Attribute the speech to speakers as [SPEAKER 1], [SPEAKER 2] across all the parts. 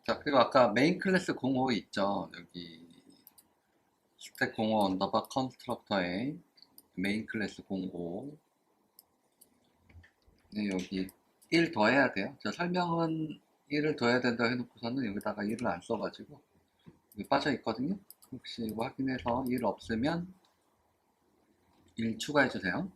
[SPEAKER 1] 자, 그리고 아까 메인 클래스 05 있죠? 여기 스택 05 언더바 컨스트럭터에 메인 클래스 05. 네, 여기 1 더해야 돼요. 저 설명은 1을 더해야 된다 해놓고서는 여기다가 1을 안 써가지고 여기 빠져 있거든요. 혹시 이거 확인해서 1 없으면 1 추가해 주세요.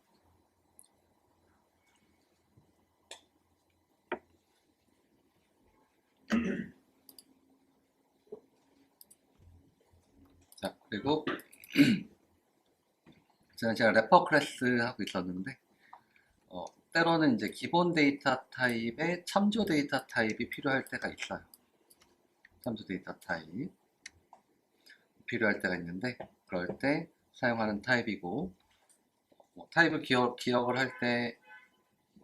[SPEAKER 1] 자, 그리고 제가 래퍼 클래스 하고 있었는데 때로는 이제 기본 데이터 타입에 참조 데이터 타입이 필요할 때가 있어요. 참조 데이터 타입 필요할 때가 있는데 그럴 때 사용하는 타입이고 타입을 기억을 할 때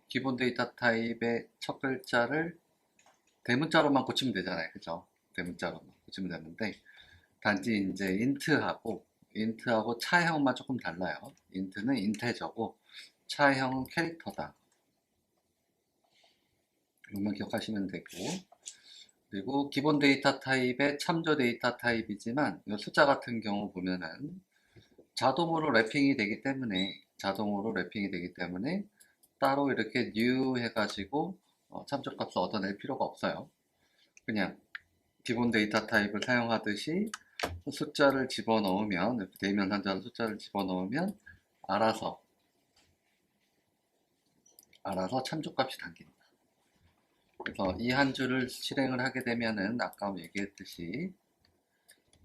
[SPEAKER 1] 기본 데이터 타입의 첫 글자를 대문자로만 고치면 되잖아요. 그죠? 대문자로만 고치면 되는데 단지 이제 인트하고 차형만 조금 달라요. 인트는 인테저고 차형은 캐릭터다. 이것만 기억하시면 되고 그리고 기본 데이터 타입의 참조 데이터 타입이지만 이 숫자 같은 경우 보면은 자동으로 랩핑이 되기 때문에 따로 이렇게 new 해가지고 참조값을 얻어낼 필요가 없어요. 그냥 기본 데이터 타입을 사용하듯이 숫자를 집어넣으면 대면 한자로 숫자를 집어넣으면 알아서 참조값이 담긴다. 그래서 이 한 줄을 실행을 하게 되면은 아까 얘기했듯이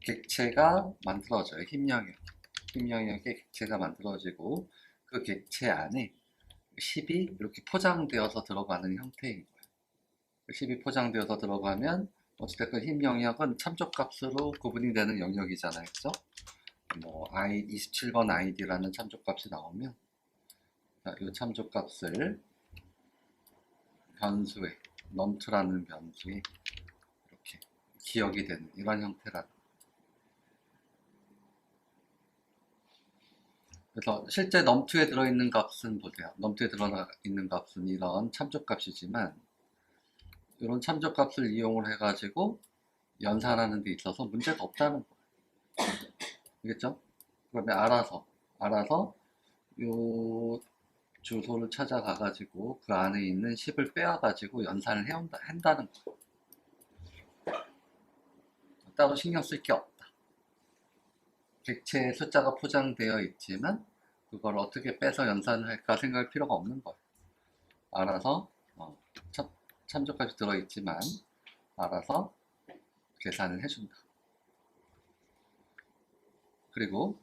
[SPEAKER 1] 객체가 만들어져요. 힘 영역의 객체가 만들어지고 그 객체 안에 10이 이렇게 포장되어서 들어가는 형태인 거예요. 10이 포장되어서 들어가면 어찌됐건 힘 영역은 참조값으로 구분이 되는 영역이잖아요. 그죠? 뭐 27번 id라는 참조값이 나오면 이 참조값을 변수에 넘투라는 변수에 이렇게 기억이 되는 이런 형태라. 그래서 실제 넘투에 들어있는 값은 보세요. 넘투에 들어있는 값은 이런 참조값이지만 이런 참조값을 이용을 해가지고 연산하는 데 있어서 문제가 없다는 거예요. 알겠죠? 그러면 알아서 요 주소를 찾아가가지고 그 안에 있는 10을 빼와가지고 연산을 한다는 거예요. 따로 신경 쓸 게 없다. 객체에 숫자가 포장되어 있지만 그걸 어떻게 빼서 연산을 할까 생각할 필요가 없는 거예요. 알아서 참조값이 들어있지만 알아서 계산을 해준다. 그리고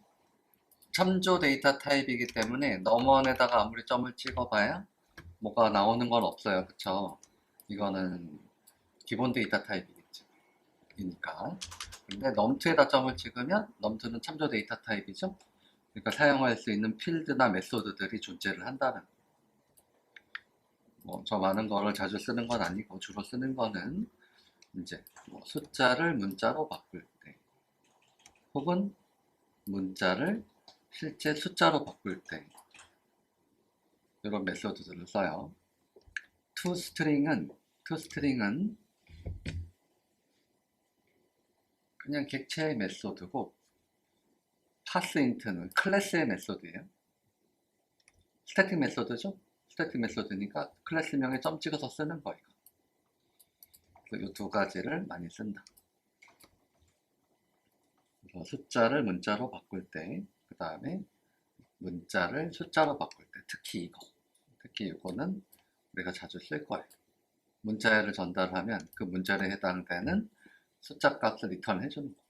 [SPEAKER 1] 참조 데이터 타입이기 때문에 넘원에다가 아무리 점을 찍어봐야 뭐가 나오는 건 없어요. 그쵸? 이거는 기본 데이터 타입이니까. 근데 넘트에다 점을 찍으면 넘트는 참조 데이터 타입이죠. 그러니까 사용할 수 있는 필드나 메소드들이 존재를 한다는 저 많은 거를 자주 쓰는 건 아니고 주로 쓰는 거는 이제 숫자를 문자로 바꿀 때 혹은 문자를 실제 숫자로 바꿀 때 이런 메소드들을 써요. toString은 그냥 객체의 메소드고 parseInt는 클래스의 메소드예요. 스태틱 메소드죠? 스태틱 메소드니까 클래스명에 점 찍어서 쓰는 거예요. 이 두 가지를 많이 쓴다. 그래서 숫자를 문자로 바꿀 때, 그 다음에 문자를 숫자로 바꿀 때, 특히 이거는 우리가 자주 쓸 거예요. 문자를 전달하면 그 문자에 해당되는 숫자 값을 리턴 해주는 거예요.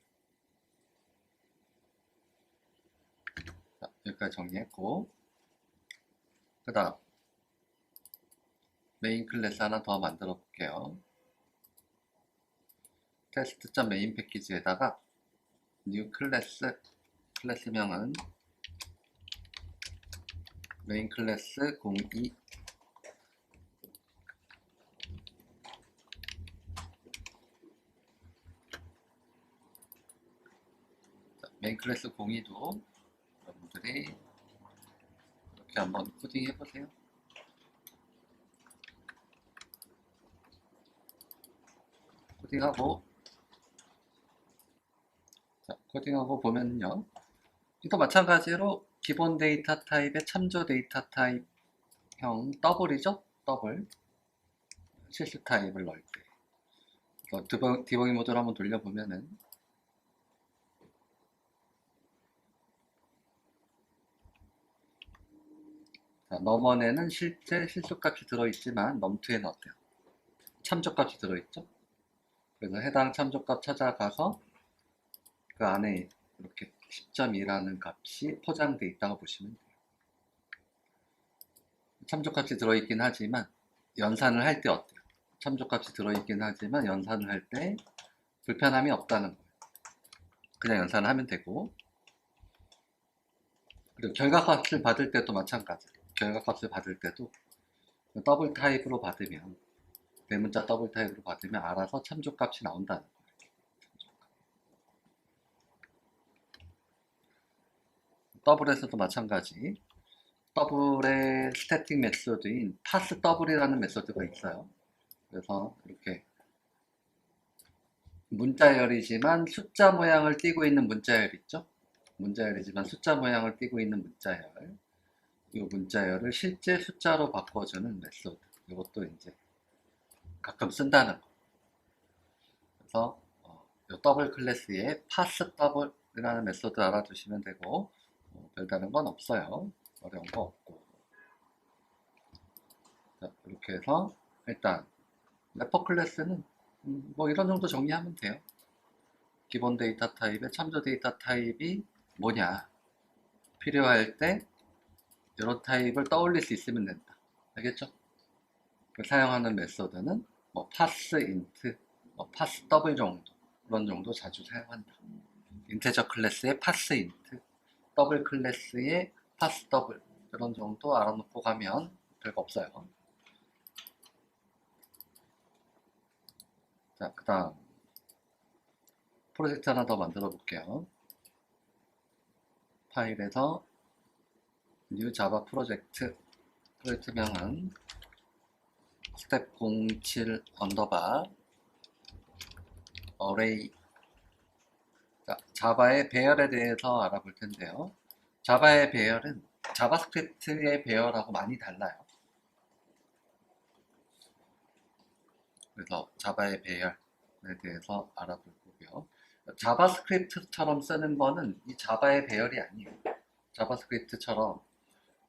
[SPEAKER 1] 자, 여기까지 정리했고, 그 다음 메인 클래스 하나 더 만들어 볼게요. test.main 패키지에다가 new 클래스명은 메인 클래스 02 메인 클래스 02도 여러분들이 이렇게 한번 코딩 해보세요. 코딩하고, 자, 코딩하고 보면요. 또 마찬가지로 기본 데이터 타입의 참조 데이터 타입형 더블이죠? 더블. 실수 타입을 넣을 때. 디버깅 모드를 한번 돌려보면은, 자, 넘원에는 실제 실수값이 들어있지만 num2에는 어때요? 참조값이 들어있죠? 그래서 해당 참조값 찾아가서 그 안에 이렇게 10.2라는 값이 포장되어 있다고 보시면 돼요. 참조값이 들어있긴 하지만 연산을 할 때 어때요? 참조값이 들어있긴 하지만 연산을 할 때 불편함이 없다는 거예요. 그냥 연산을 하면 되고, 그리고 결과값을 받을 때도 마찬가지예요. 결과값을 받을 때도 더블 타입으로 받으면, 대문자 더블 타입으로 받으면 알아서 참조값이 나온다는 거예요. 더블에서도 마찬가지. 더블의 스태틱 메소드인 파스 더블이라는 메소드가 있어요. 그래서 이렇게 문자열이지만 숫자 모양을 띠고 있는 문자열 있죠? 문자열이지만 숫자 모양을 띠고 있는 문자열. 이 문자열을 실제 숫자로 바꿔주는 메소드. 이것도 이제 가끔 쓴다는 거. 그래서 이 더블 클래스에 파스 더블이라는 메소드 알아두시면 되고, 별다른 건 없어요. 어려운 거 없고. 자, 이렇게 해서 일단 래퍼 클래스는 뭐 이런 정도 정리하면 돼요. 기본 데이터 타입의 참조 데이터 타입이 뭐냐, 필요할 때 이런 타입을 떠올릴 수 있으면 된다. 알겠죠? 사용하는 메소드는 뭐 pass int, 뭐 pass 더블 정도, 그런 정도 자주 사용한다. 인테저 클래스의 pass int, 더블 클래스의 pass 더블, 이런 정도 알아놓고 가면 별거 없어요. 자, 그 다음 프로젝트 하나 더 만들어 볼게요. 파일에서 new java 프로젝트, 프로젝트명은 스텝 07 언더바 array. 자, 자바의 배열에 대해서 알아볼 텐데요. 자바의 배열은 자바스크립트의 배열하고 많이 달라요. 그래서 자바의 배열에 대해서 알아볼 거고요. 자바스크립트처럼 쓰는 거는 이 자바의 배열이 아니에요. 자바스크립트처럼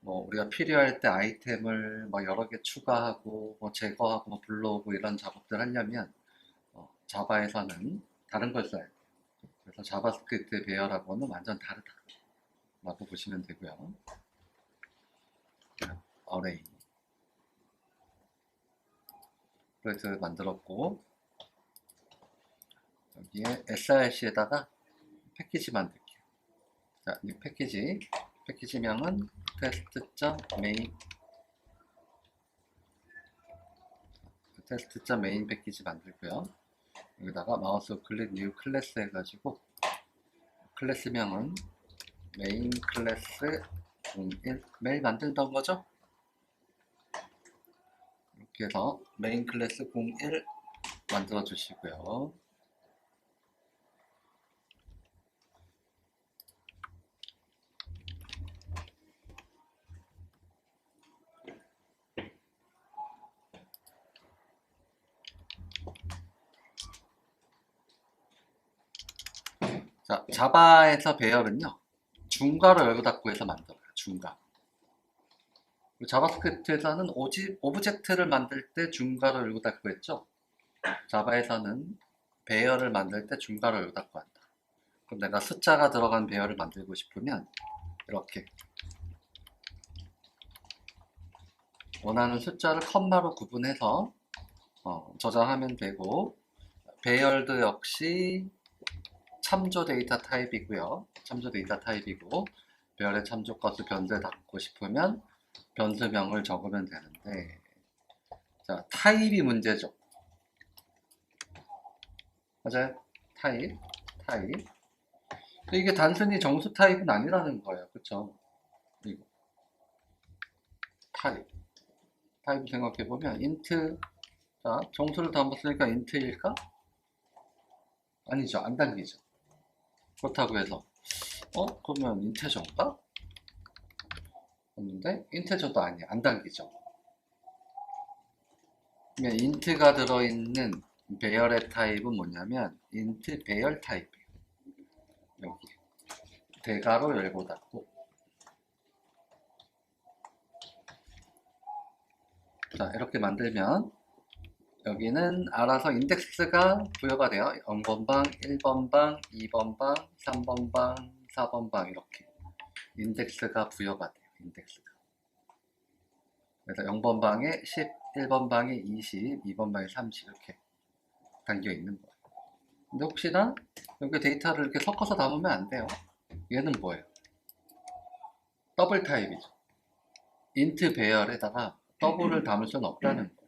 [SPEAKER 1] 뭐 우리가 필요할 때 아이템을 뭐 여러 개 추가하고 뭐 제거하고 뭐 불러오고 이런 작업들 하려면 자바에서는 다른 걸 써야 돼요. 그래서 자바스크립트의 배열하고는 완전 다르다라고 보시면 되고요. array 프로젝트 만들었고, 여기에 src에다가 패키지 만들게요. 자, 이 패키지명은 test.main, test.main 패키지 만들고요. 여기다가 마우스 클릭 new 클래스 해가지고 클래스명은 main 클래스 01, 매일 만들던 거죠? 이렇게 해서 main 클래스 01 만들어 주시고요. 자, 자바에서 배열은요, 중괄호 열고 닫고 해서 만들어요. 중괄호. 자바스크립트에서는 오브젝트를 만들 때 중괄호 열고 닫고 했죠. 자바에서는 배열을 만들 때 중괄호 열고 닫고 한다. 그럼 내가 숫자가 들어간 배열을 만들고 싶으면 이렇게 원하는 숫자를 컴마로 구분해서 저장하면 되고, 배열도 역시 참조 데이터 타입이고요. 참조 데이터 타입이고, 배열의 참조값을 변수에 닫고 싶으면 변수명을 적으면 되는데, 자, 타입이 문제죠. 맞아요? 타입. 이게 단순히 정수 타입은 아니라는 거예요. 그쵸? 이거. 타입 생각해보면, int, 자, 정수를 다 못 쓰니까 int일까? 아니죠. 안 당기죠. 그렇다고 해서 그러면 인테저인가? 없는데 인테저도 아니야. 안 당기죠. 그러면 인트가 들어있는 배열의 타입은 뭐냐면 인트 배열 타입이에요. 여기 대괄호 열고 닫고. 자, 이렇게 만들면 여기는 알아서 인덱스가 부여가 돼요. 0번 방, 1번 방, 2번 방, 3번 방, 4번 방 이렇게 인덱스가 부여가 돼요. 인덱스가. 그래서 0번 방에 10, 1번 방에 20, 2번 방에 30 이렇게 담겨 있는 거예요. 근데 혹시나 여기 데이터를 이렇게 섞어서 담으면 안 돼요. 얘는 뭐예요? 더블 타입이죠. 인트 배열에다가 더블을 담을 수는 없다는 거예요.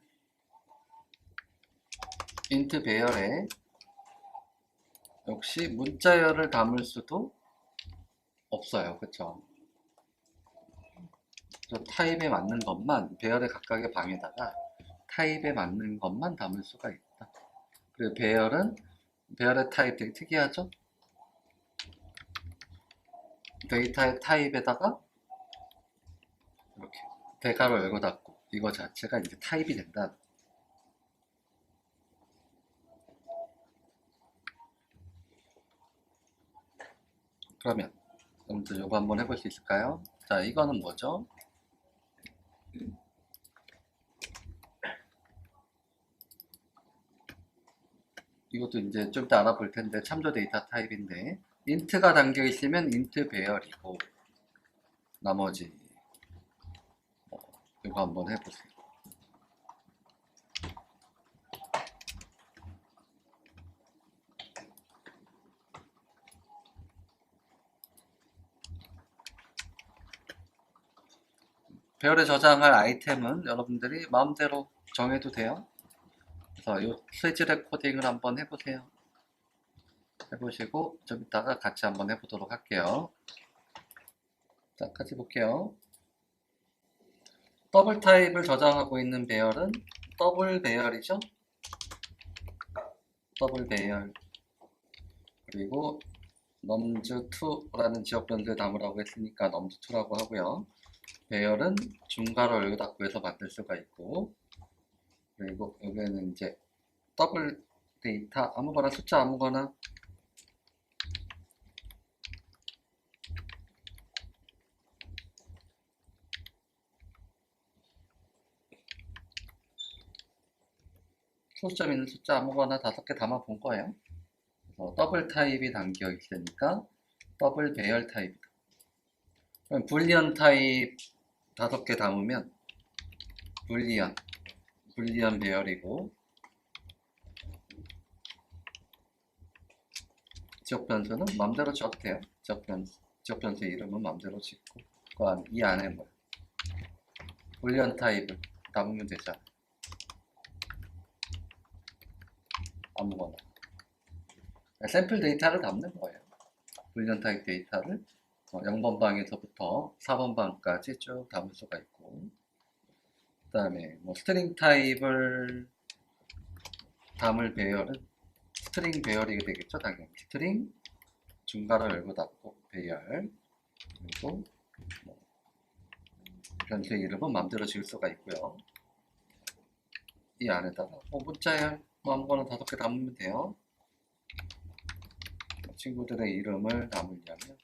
[SPEAKER 1] 인트 배열에 역시 문자열을 담을 수도 없어요. 그쵸? 그래서 타입에 맞는 것만, 배열의 각각의 방에다가 타입에 맞는 것만 담을 수가 있다. 그리고 배열의 타입 되게 특이하죠? 데이터의 타입에다가 이렇게 대괄호 열고 닫고 이거 자체가 이제 타입이 된다. 그러면 아무튼 이거 한번 해볼 수 있을까요? 자, 이거는 뭐죠? 이것도 이제 좀 이따 알아볼 텐데 참조 데이터 타입인데 인트가 담겨 있으면 인트 배열이고 나머지 이거 한번 해보세요. 배열에 저장할 아이템은 여러분들이 마음대로 정해도 돼요. 그래서 이 스위치 레코딩을 한번 해보세요. 해보시고 좀 이따가 같이 한번 해보도록 할게요. 자, 같이 볼게요. 더블 타입을 저장하고 있는 배열은 더블 배열이죠. 더블 배열. 그리고 넘즈2라는 지역 변수에 담으라고 했으니까 넘즈2라고 하고요. 배열은 중괄호 열고 닫고 해서 만들 수가 있고, 그리고 여기에는 이제 더블 데이터 아무거나 숫자 아무거나 소수점 있는 숫자 아무거나 5개 담아 본 거예요. 그래서 더블 타입이 담겨 있으니까 더블 배열 타입이다. 그럼 불리언 타입 5개 담으면 불리언 배열이고, 지역 변수는 마음대로 줘도 돼요. 지역 변수 이름은 마음대로 짓고, 이 안에 뭐 불리언 타입을 담으면 되잖아. 아무거나 샘플 데이터를 담는 거예요. 불리언 타입 데이터를 0번 방에서부터 4번 방까지 쭉 담을 수가 있고, 그 다음에 뭐 스트링 타입을 담을 배열은 스트링 배열이 되겠죠. 당연히 스트링 중괄호 열고 닫고 배열, 그리고 뭐 변수의 이름은 마음대로 지을 수가 있고요. 이 안에다가 문자열 뭐 아무거나 5개 담으면 돼요. 친구들의 이름을 담으려면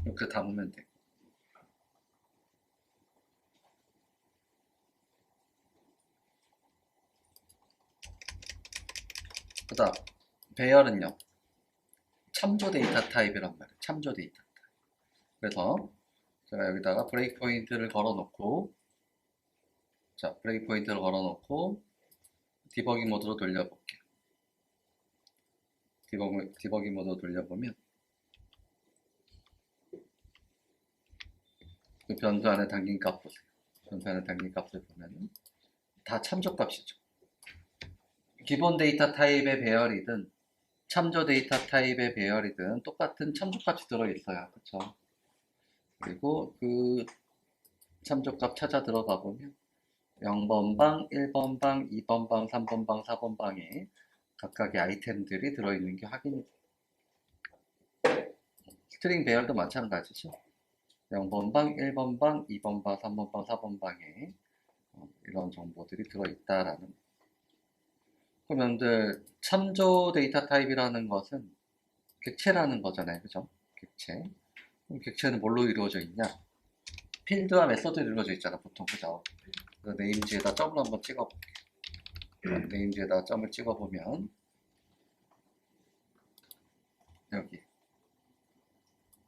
[SPEAKER 1] 이렇게 담으면 돼요. 그 다음 배열은요, 참조 데이터 타입이란 말이에요. 참조 데이터 타입. 그래서 제가 여기다가 브레이크 포인트를 걸어 놓고, 자, 브레이크 포인트를 걸어 놓고 디버깅 모드로 돌려볼게요. 디버깅 모드로 돌려보면 그 변수 안에 담긴 값 보세요. 변수 안에 담긴 값을 보면 다 참조 값이죠. 기본 데이터 타입의 배열이든 참조 데이터 타입의 배열이든 똑같은 참조 값이 들어있어요. 그렇죠? 그리고 그 참조값 찾아 들어가 보면 0번 방, 1번 방, 2번 방, 3번 방, 4번 방에 각각의 아이템들이 들어있는 게 확인이 돼요. 스트링 배열도 마찬가지죠. 0번 방, 1번 방, 2번 방, 3번 방, 4번 방에 이런 정보들이 들어있다라는. 그럼 여러분들 참조 데이터 타입이라는 것은 객체라는 거잖아요. 그죠? 객체. 그럼 객체는 뭘로 이루어져 있냐? 필드와 메서드로 이루어져 있잖아, 보통. 그죠? 네임지에다 점을 한번 찍어볼게요. 네임지에다 점을 찍어보면 여기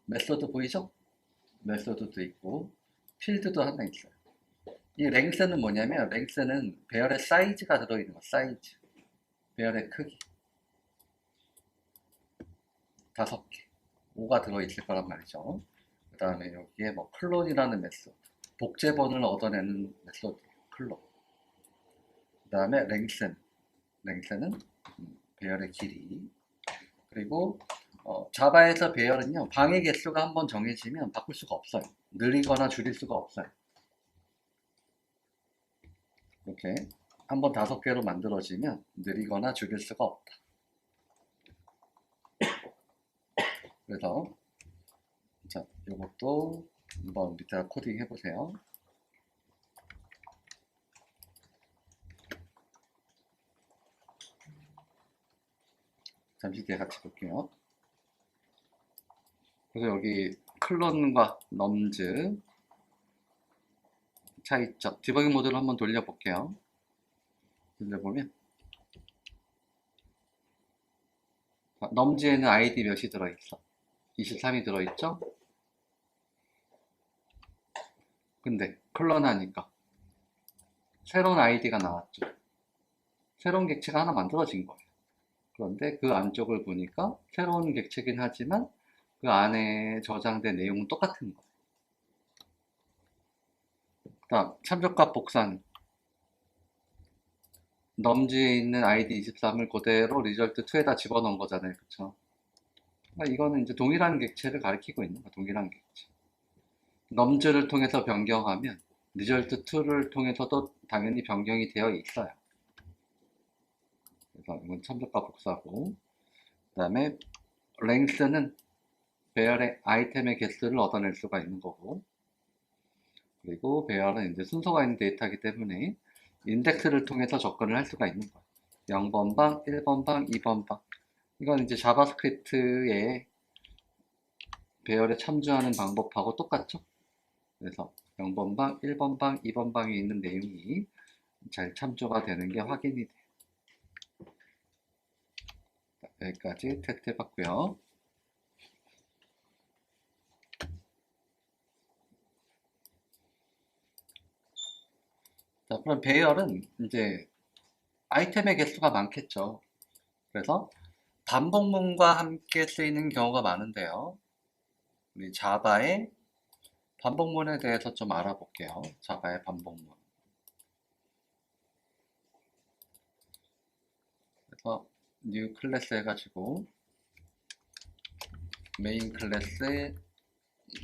[SPEAKER 1] 메서드 보이죠? 메서드도 있고 필드도 하나 있어요. 이 랭스는 뭐냐면 랭스는 배열의 사이즈가 들어있는 거, 사이즈. 배열의 크기. 5개. 5가 들어있을 거란 말이죠. 그 다음에 여기에 뭐 클론이라는 메소드. 복제본을 얻어내는 메소드. 클론. 그 다음에 랭스는 배열의 길이. 그리고 자바에서 배열은요, 방의 개수가 한번 정해지면 바꿀 수가 없어요. 늘리거나 줄일 수가 없어요. 이렇게 한번 5개로 만들어지면 늘리거나 줄일 수가 없다. 그래서 자, 이것도 한번 밑에다 코딩 해보세요. 잠시 뒤에 같이 볼게요. 그래서 여기 클론과 넘즈 차이점, 디버깅 모드를 한번 돌려볼게요. 돌려보면 넘즈에는 아이디 몇이 들어있어? 23이 들어있죠? 근데 클론 하니까 새로운 아이디가 나왔죠. 새로운 객체가 하나 만들어진 거예요. 그런데 그 안쪽을 보니까 새로운 객체긴 하지만 그 안에 저장된 내용은 똑같은 거예요. 그다음 참조값 복사는 넘지에 있는 아이디 23을 그대로 리절트 2에다 집어넣은 거잖아요. 그쵸? 그러니까 이거는 이제 동일한 객체를 가리키고 있는 거예요. 동일한 객체. 넘즈를 통해서 변경하면 리절트 2를 통해서도 당연히 변경이 되어 있어요. 그래서 이건 참조값 복사고, 그 다음에 랭스는 배열의 아이템의 개수를 얻어낼 수가 있는 거고, 그리고 배열은 이제 순서가 있는 데이터이기 때문에 인덱스를 통해서 접근을 할 수가 있는 거예요. 0번 방, 1번 방, 2번 방. 이건 이제 자바스크립트의 배열에 참조하는 방법하고 똑같죠? 그래서 0번 방, 1번 방, 2번 방에 있는 내용이 잘 참조가 되는 게 확인이 돼요. 여기까지 테스트 해봤고요. 자, 그럼 배열은 이제 아이템의 개수가 많겠죠. 그래서 반복문과 함께 쓰이는 경우가 많은데요. 우리 자바의 반복문에 대해서 좀 알아볼게요. 자바의 반복문. 그래서 new 클래스 해가지고 메인 클래스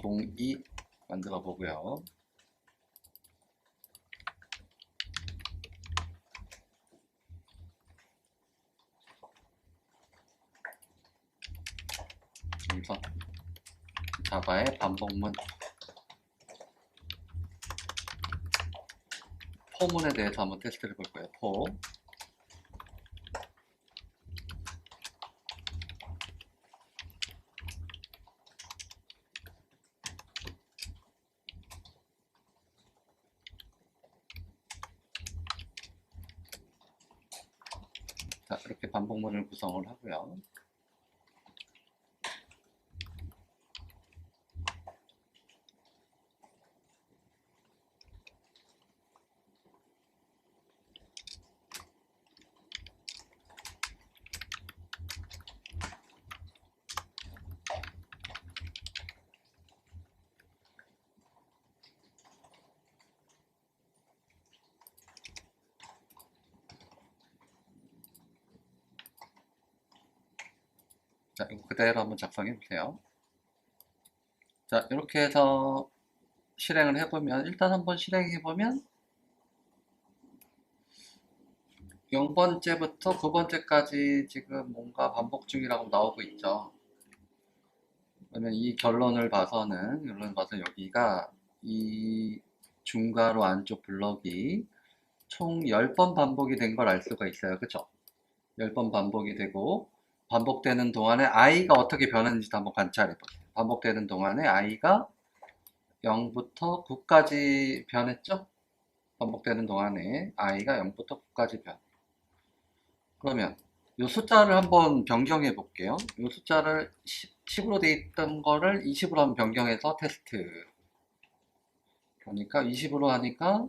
[SPEAKER 1] 02 만들어 보고요. 그래서 자바의 반복문 포문에 대해서 한번 테스트를 볼 거예요. 포. 자, 이렇게 반복문을 구성을 하고요. 자, 이거 그대로 한번 작성해 보세요. 자, 이렇게 해서 실행을 해보면, 일단 한번 실행해보면 0번째부터 9번째까지 지금 뭔가 반복 중이라고 나오고 있죠. 그러면 이 결론을 봐서 여기가 이 중괄호 안쪽 블럭이 총 10번 반복이 된 걸 알 수가 있어요. 그쵸? 10번 반복이 되고, 반복되는 동안에 i가 어떻게 변하는지도 한번 관찰해 보세요. 반복되는 동안에 i가 0부터 9까지 변했죠? 반복되는 동안에 i가 0부터 9까지 변. 그러면 이 숫자를 한번 변경해 볼게요. 이 숫자를 10으로 돼 있던 거를 20으로 한번 변경해서 테스트. 그러니까 20으로 하니까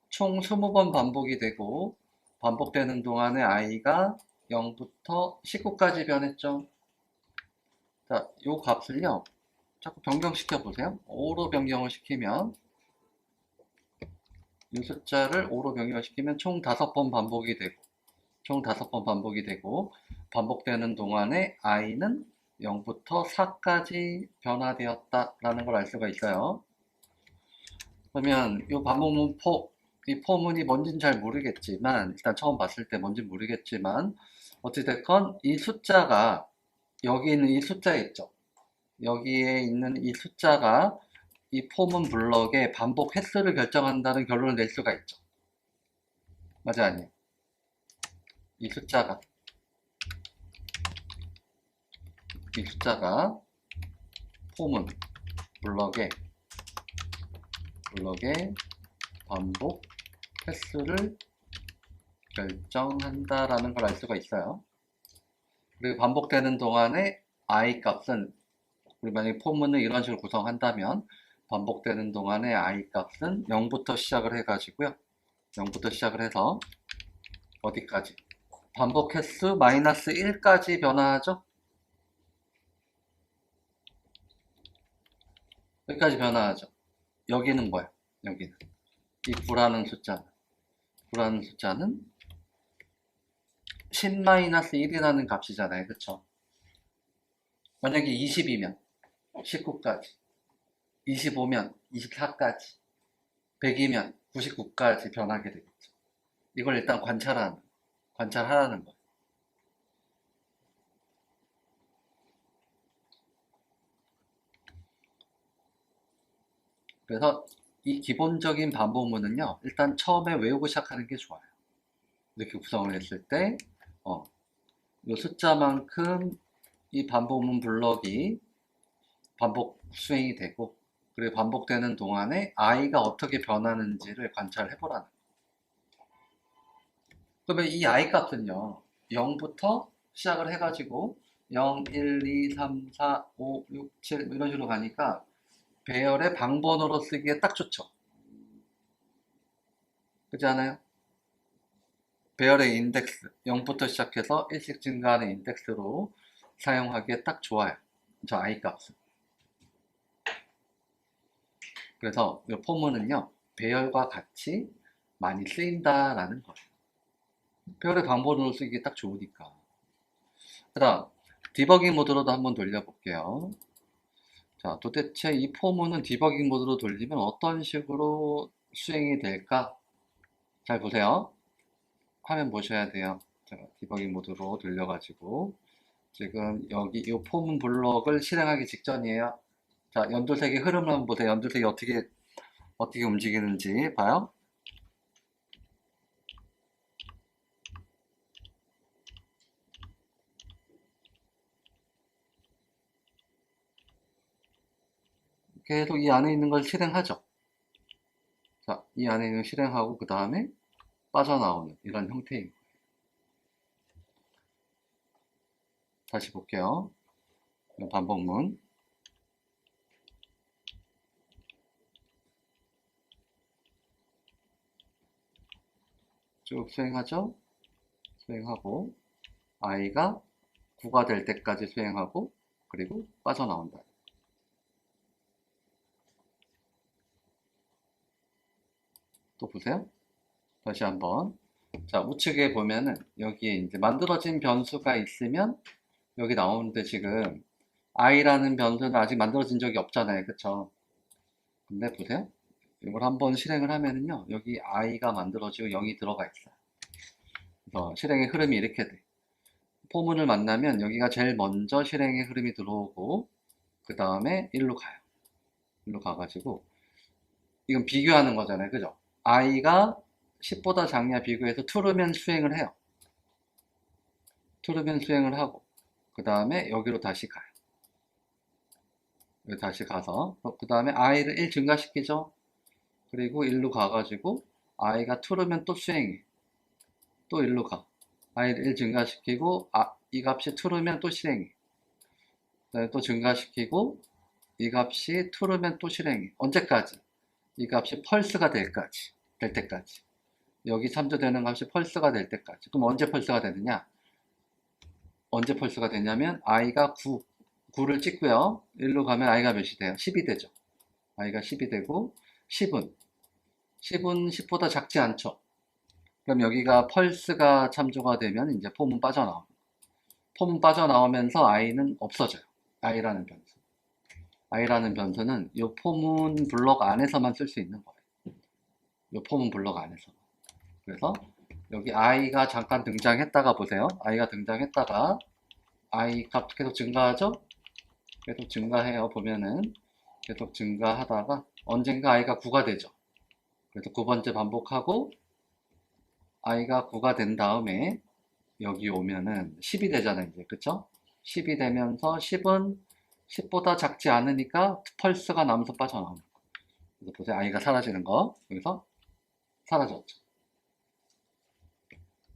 [SPEAKER 1] 총 20번 반복이 되고, 반복되는 동안에 i가 0부터 19까지 변했죠. 자, 요 값을요, 자꾸 변경시켜 보세요. 5로 변경을 시키면, 이 숫자를 5로 변경을 시키면 총 5번 반복이 되고, 반복되는 동안에 i는 0부터 4까지 변화되었다라는 걸 알 수가 있어요. 그러면 이 반복문 이 포문이 뭔지는 잘 모르겠지만, 일단 처음 봤을 때 뭔지 모르겠지만, 어찌됐건 이 숫자가, 여기 있는 이 숫자 있죠? 여기에 있는 이 숫자가 이 포문 블럭의 반복 횟수를 결정한다는 결론을 낼 수가 있죠. 맞아, 아니에요? 이 숫자가 포문 블럭의 반복 횟수를 결정한다라는 걸 알 수가 있어요. 그리고 반복되는 동안에 i 값은, 우리 만약에 포문을 이런 식으로 구성한다면, 반복되는 동안에 i 값은 0부터 시작을 해가지고요. 0부터 시작을 해서 어디까지? 반복 횟수 마이너스 1까지 변화하죠? 여기까지 변화하죠. 여기는 뭐야? 여기는 이 9라는 숫자는 10-1이라는 값이잖아요. 그쵸? 만약에 20이면 19까지, 25면 24까지, 100이면 99까지 변하게 되겠죠. 이걸 일단 관찰하라는 거예요. 그래서 이 기본적인 반복문은요, 일단 처음에 외우고 시작하는 게 좋아요. 이렇게 구성을 했을 때, 이 숫자만큼 이 반복문 블럭이 반복 수행이 되고, 그리고 반복되는 동안에 i가 어떻게 변하는지를 관찰해 보라는 거예요. 그러면 이 i 값은요, 0부터 시작을 해가지고 0, 1, 2, 3, 4, 5, 6, 7 이런 식으로 가니까 배열의 방번호로 쓰기에 딱 좋죠. 그렇지 않아요? 배열의 인덱스 0부터 시작해서 일씩 증가하는 인덱스로 사용하기에 딱 좋아요. 저 i 값은. 그래서 이 포문은요, 배열과 같이 많이 쓰인다라는 거예요. 배열의 방번호로 쓰기에 딱 좋으니까. 그 다음 디버깅 모드로도 한번 돌려볼게요. 자, 도대체 이 포문은 디버깅 모드로 돌리면 어떤 식으로 수행이 될까? 잘 보세요. 화면 보셔야 돼요. 자, 디버깅 모드로 돌려가지고 지금 여기 이 포문 블록을 실행하기 직전이에요. 자, 연두색의 흐름을 한번 보세요. 연두색이 어떻게 움직이는지 봐요. 계속 이 안에 있는 걸 실행하죠. 자, 이 안에 있는 걸 실행하고 그 다음에 빠져나오는 이런 형태인 거예요. 다시 볼게요. 반복문. 쭉 수행하죠. 수행하고 i가 9가 될 때까지 수행하고 그리고 빠져나온다. 또 보세요. 다시 한번. 자, 우측에 보면은 여기에 이제 만들어진 변수가 있으면 여기 나오는데 지금 i라는 변수는 아직 만들어진 적이 없잖아요. 그쵸? 근데 보세요. 이걸 한번 실행을 하면은요, 여기 i가 만들어지고 0이 들어가 있어요. 그래서 실행의 흐름이 이렇게 돼. 포문을 만나면 여기가 제일 먼저 실행의 흐름이 들어오고, 그 다음에 1로 가요. 1로 가가지고, 이건 비교하는 거잖아요. 그죠? i가 10보다 작냐 비교해서 true 면 수행을 해요. true 면 수행을 하고, 그 다음에 여기로 다시 가요. 여기 다시 가서, 그 다음에 i를 1 증가시키죠? 그리고 1로 가가지고, i가 true면 또 수행해. 또 1로 가. i를 1 증가시키고, 이 값이 true면 또 실행해. 또 증가시키고, 이 값이 true면 또 실행해. 언제까지? 이 값이 펄스가 될 때까지. 여기 참조되는 값이 펄스가 될 때까지. 그럼 언제 펄스가 되느냐? 언제 펄스가 되냐면 i가 9를 찍고요. 1로 가면 i가 몇이 돼요? 10이 되죠. i가 10이 되고 10은 10보다 작지 않죠. 그럼 여기가 펄스가 참조가 되면 이제 폼은 빠져나옵니다. 폼은 빠져나오면서 i는 없어져요. i라는 변수. i라는 변수는 이 폼은 블록 안에서만 쓸 수 있는 거예요. 이 폼은 블록 안에서. 그래서 여기 i가 잠깐 등장했다가 보세요. i가 등장했다가 i 값 계속 증가하죠? 계속 증가해요. 보면은 계속 증가하다가 언젠가 i가 9가 되죠. 그래서 9번째 반복하고 i가 9가 된 다음에 여기 오면은 10이 되잖아요. 이제 그쵸? 10이 되면서 10은 10보다 작지 않으니까 펄스가 나면서 빠져나옵니다. 그래서 보세요. i가 사라지는 거. 여기서 사라졌죠.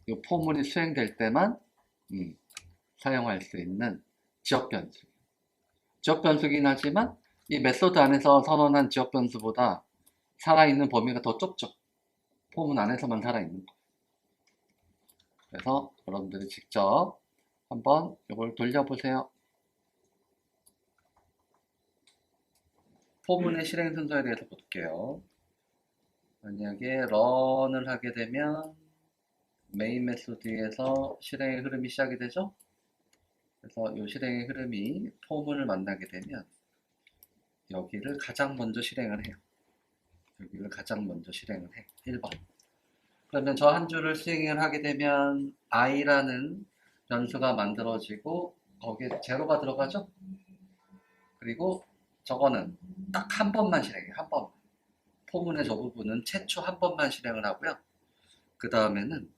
[SPEAKER 1] 이 포문이 수행될 때만 사용할 수 있는 지역 변수. 지역 변수긴 하지만 이 메소드 안에서 선언한 지역 변수보다 살아있는 범위가 더 좁죠. 포문 안에서만 살아있는 거. 그래서 여러분들이 직접 한번 이걸 돌려보세요. 포문의 실행 순서에 대해서 볼게요. 만약에 런을 하게 되면 메인 메소드에서 실행의 흐름이 시작이 되죠. 그래서 이 실행의 흐름이 포문을 만나게 되면 여기를 가장 먼저 실행을 해요. 여기를 가장 먼저 실행을 해. 1번. 그러면 저 한 줄을 수행을 하게 되면 i라는 변수가 만들어지고 거기에 제로가 들어가죠. 그리고 저거는 딱 한 번만 실행해요. 한 번. 포문의 저 부분은 최초 한 번만 실행을 하고요. 그 다음에는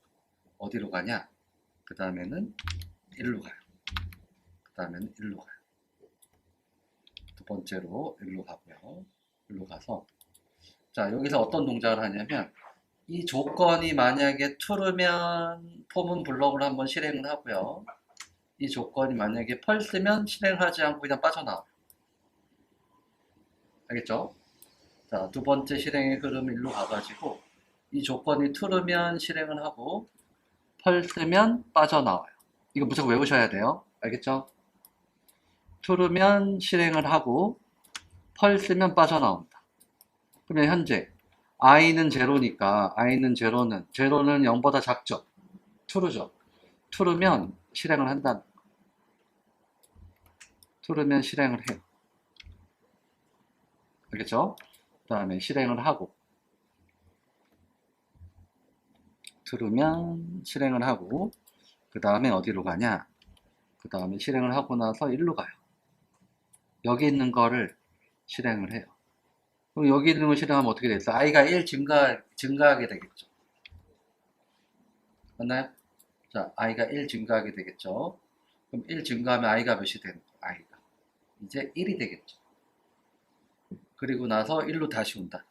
[SPEAKER 1] 어디로 가냐? 그 다음에는 1로 가요. 그 다음에는 1로 가요. 두 번째로 1로 가고요. 1로 가서 자, 여기서 어떤 동작을 하냐면 이 조건이 만약에 true면 포문 블럭을 한번 실행을 하고요. 이 조건이 만약에 false면 실행하지 않고 그냥 빠져나와요. 알겠죠? 자, 두 번째 실행의 흐름 일로 가가지고 이 조건이 true면 실행을 하고 false면 빠져나와요. 이거 무조건 외우셔야 돼요. 알겠죠? true면 실행을 하고 false면 빠져나온다. 그러면 현재 i는 제로니까 i는 제로는 0보다 작죠? true죠? true면 실행을 한다. true면 실행을 해요. 알겠죠? 그 다음에 실행을 하고 true면 실행을 하고 그 다음에 어디로 가냐? 그 다음에 실행을 하고 나서 1로 가요. 여기 있는 거를 실행을 해요. 그럼 여기 있는 거 실행하면 어떻게 됐어? i가 1 증가하게 되겠죠. 맞나요? 자, i가 1 증가하게 되겠죠. 그럼 1 증가하면 i가 몇이 되는 거예요? i가. 이제 1이 되겠죠. 그리고 나서 1로 다시 온다.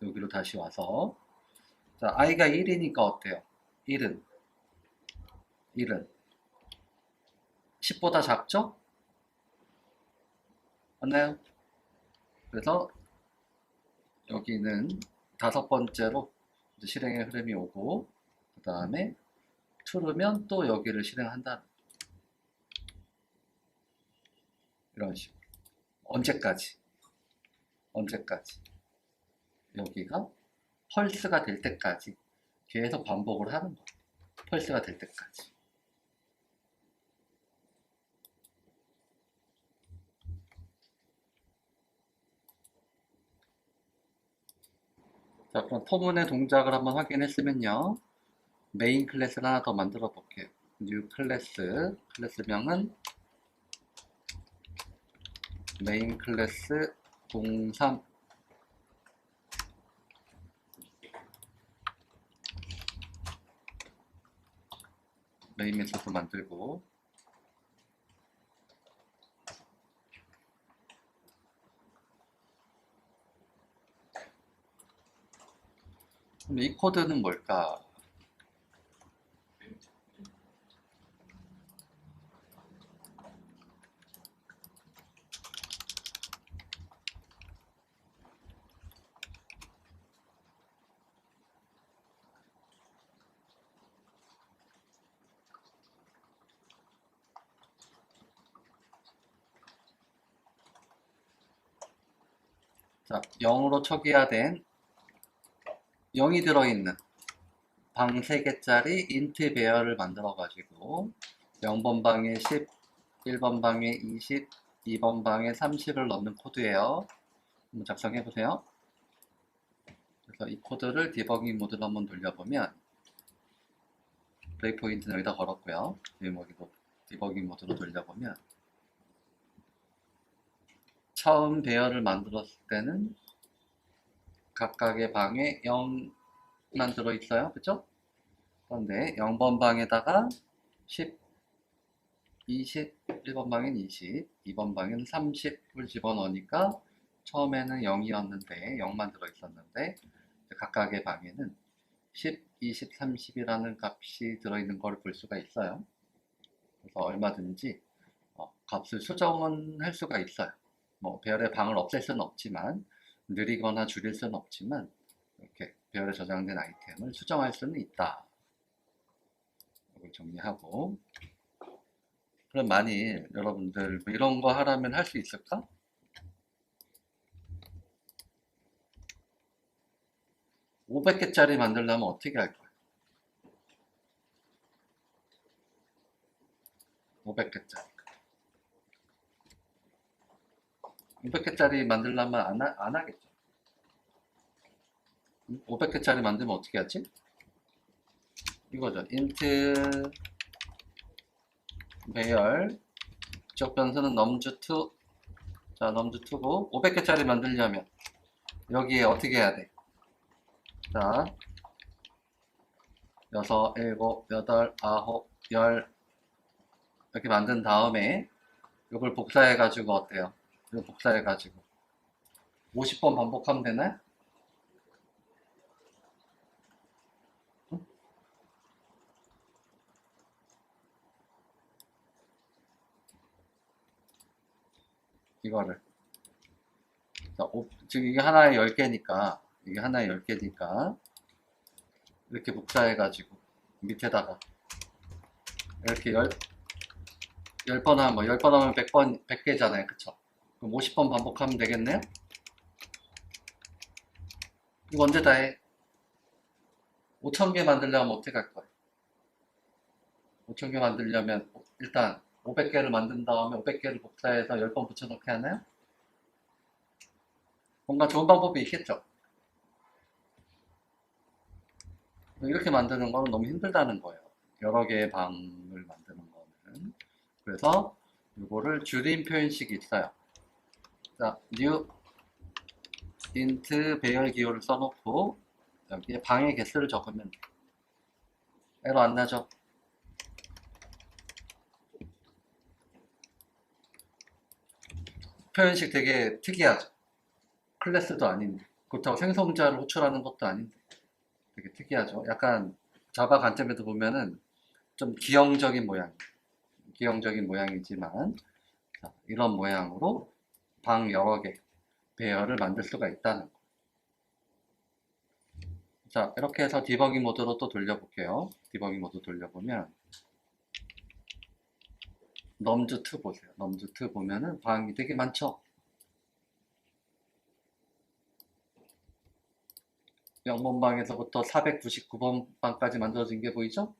[SPEAKER 1] 여기로 다시 와서 자, i가 1이니까 어때요? 1은 10보다 작죠? 맞나요? 그래서 여기는 다섯 번째로 실행의 흐름이 오고 그 다음에 true면 또 여기를 실행한다. 이런 식으로. 언제까지? 여기가 펄스가 될 때까지 계속 반복을 하는 거예요. 펄스가 될 때까지. 자, 그럼 포문의 동작을 한번 확인했으면요. 메인 클래스를 하나 더 만들어 볼게요. 뉴 클래스명은 메인 클래스 03 메인 메소드 만들고, 그럼 이 코드는 뭘까? 자, 0으로 초기화된 0이 들어있는 방 3개짜리 인트 배열을 만들어 가지고 0번 방에 10, 1번 방에 20, 2번 방에 30을 넣는 코드예요. 한번 작성해 보세요. 그래서 이 코드를 디버깅 모드로 한번 돌려보면, 브레이크포인트는 여기다 걸었고요. 디버깅 모드로 돌려보면, 처음 배열을 만들었을 때는 각각의 방에 0만 들어있어요. 그쵸? 그런데 0번 방에다가 10, 20, 1번 방엔 20, 2번 방엔 30을 집어넣으니까 처음에는 0이었는데 0만 들어있었는데 각각의 방에는 10, 20, 30이라는 값이 들어있는 걸 볼 수가 있어요. 그래서 얼마든지 값을 수정은 할 수가 있어요. 뭐 배열의 방을 없앨 수는 없지만, 느리거나 줄일 수는 없지만, 이렇게 배열에 저장된 아이템을 수정할 수는 있다. 이걸 정리하고, 그럼 만일 여러분들 뭐 이런 거 하라면 할 수 있을까? 500개짜리 만들려면 어떻게 할 거야? 500개짜리. 500개짜리 만들려면 안 하겠죠. 500개짜리 만들면 어떻게 하지? 이거죠. int 배열 지역 변수는 nums2. 자, nums2고 500개짜리 만들려면 여기에 어떻게 해야 돼? 자, 6, 7, 8, 9, 10 이렇게 만든 다음에 이걸 복사해가지고 어때요? 이거 복사해가지고 50번 반복하면 되나요? 응? 이거를. 자, 지금 이게 하나에 10개니까, 이게 하나에 10개니까, 이렇게 복사해가지고, 밑에다가, 이렇게 10번 하면, 뭐 10번 하면 100번, 100개잖아요. 그쵸? 그럼 50번 반복하면 되겠네요? 이거 언제 다 해? 5,000개 만들려면 어떻게 할 거예요? 5,000개 만들려면, 일단, 500개를 만든 다음에 500개를 복사해서 10번 붙여넣기 하나요? 뭔가 좋은 방법이 있겠죠? 이렇게 만드는 거는 너무 힘들다는 거예요. 여러 개의 방을 만드는 거는. 그래서 이거를 줄임 표현식이 있어요. 자, new int 배열 기호를 써놓고 여기에 방의 개수를 적으면 돼. 에러 안 나죠? 표현식 되게 특이하죠? 클래스도 아닌데, 그렇다고 생성자를 호출하는 것도 아닌데 되게 특이하죠? 약간 자바 관점에서 보면은 좀 기형적인 모양이지만, 자, 이런 모양으로 방 여러 개 배열을 만들 수가 있다는 거. 자, 이렇게 해서 디버깅 모드로 또 돌려볼게요. 디버깅 모드 돌려보면 nums2 보세요. nums2 보면은 방이 되게 많죠? 0번 방에서부터 499번 방까지 만들어진 게 보이죠?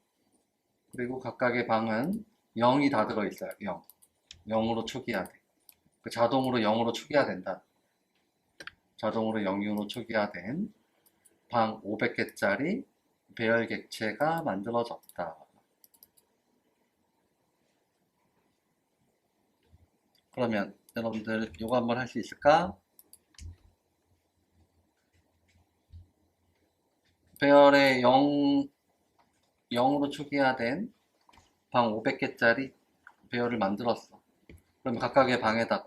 [SPEAKER 1] 그리고 각각의 방은 0이 다 들어있어요. 0. 0으로 초기화돼. 자동으로 0으로 초기화된다. 자동으로 0으로 초기화된 방 500개짜리 배열 객체가 만들어졌다. 그러면 여러분들 이거 한번 할 수 있을까? 배열의 0으로 초기화된 방 500개짜리 배열을 만들었어. 그럼 각각의 방에다가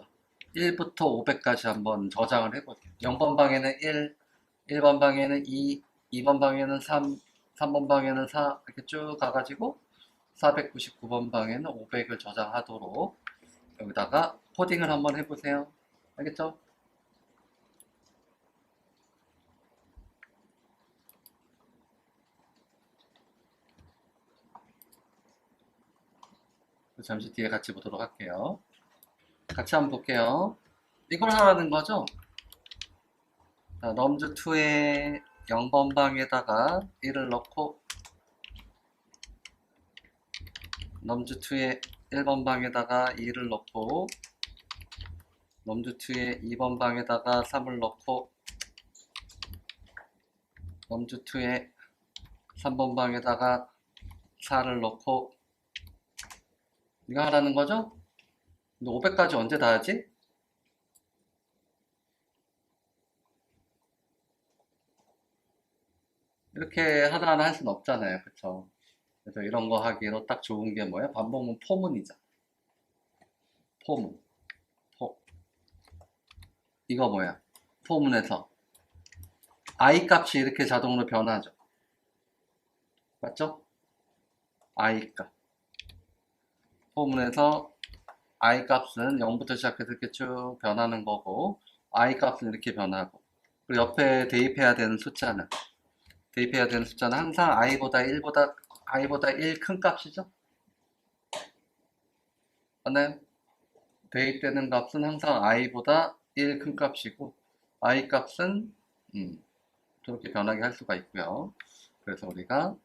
[SPEAKER 1] 1부터 500까지 한번 저장을 해볼게요. 0번 방에는 1, 1번 방에는 2, 2번 방에는 3, 3번 방에는 4 이렇게 쭉 가가지고 499번 방에는 500을 저장하도록 여기다가 코딩을 한번 해보세요. 알겠죠? 잠시 뒤에 같이 보도록 할게요. 같이 한번 볼게요. 이걸 하라는 거죠? 자, 넘즈2의 0번 방에다가 1을 넣고 넘즈2의 1번 방에다가 2를 넣고 넘즈2의 2번 방에다가 3을 넣고 넘즈2의 3번 방에다가 4를 넣고 이거 하라는 거죠? 근데 500까지 언제 다 하지? 이렇게 하나하나 할 수는 없잖아요. 그쵸? 그래서 이런 거 하기로 딱 좋은 게 뭐예요? 반복문 포문이죠. 포문. 이거 뭐야? 포문에서 i 값이 이렇게 자동으로 변하죠. 맞죠? i 값. 포문에서 i 값은 0부터 시작해서 이렇게 쭉 변하는 거고 i 값은 이렇게 변하고 그리고 옆에 대입해야 되는 숫자는 항상 i보다 1 큰 값이죠. 맞나요? 대입되는 값은 항상 i보다 1 큰 값이고 i 값은 저렇게 변하게 할 수가 있고요. 그래서 우리가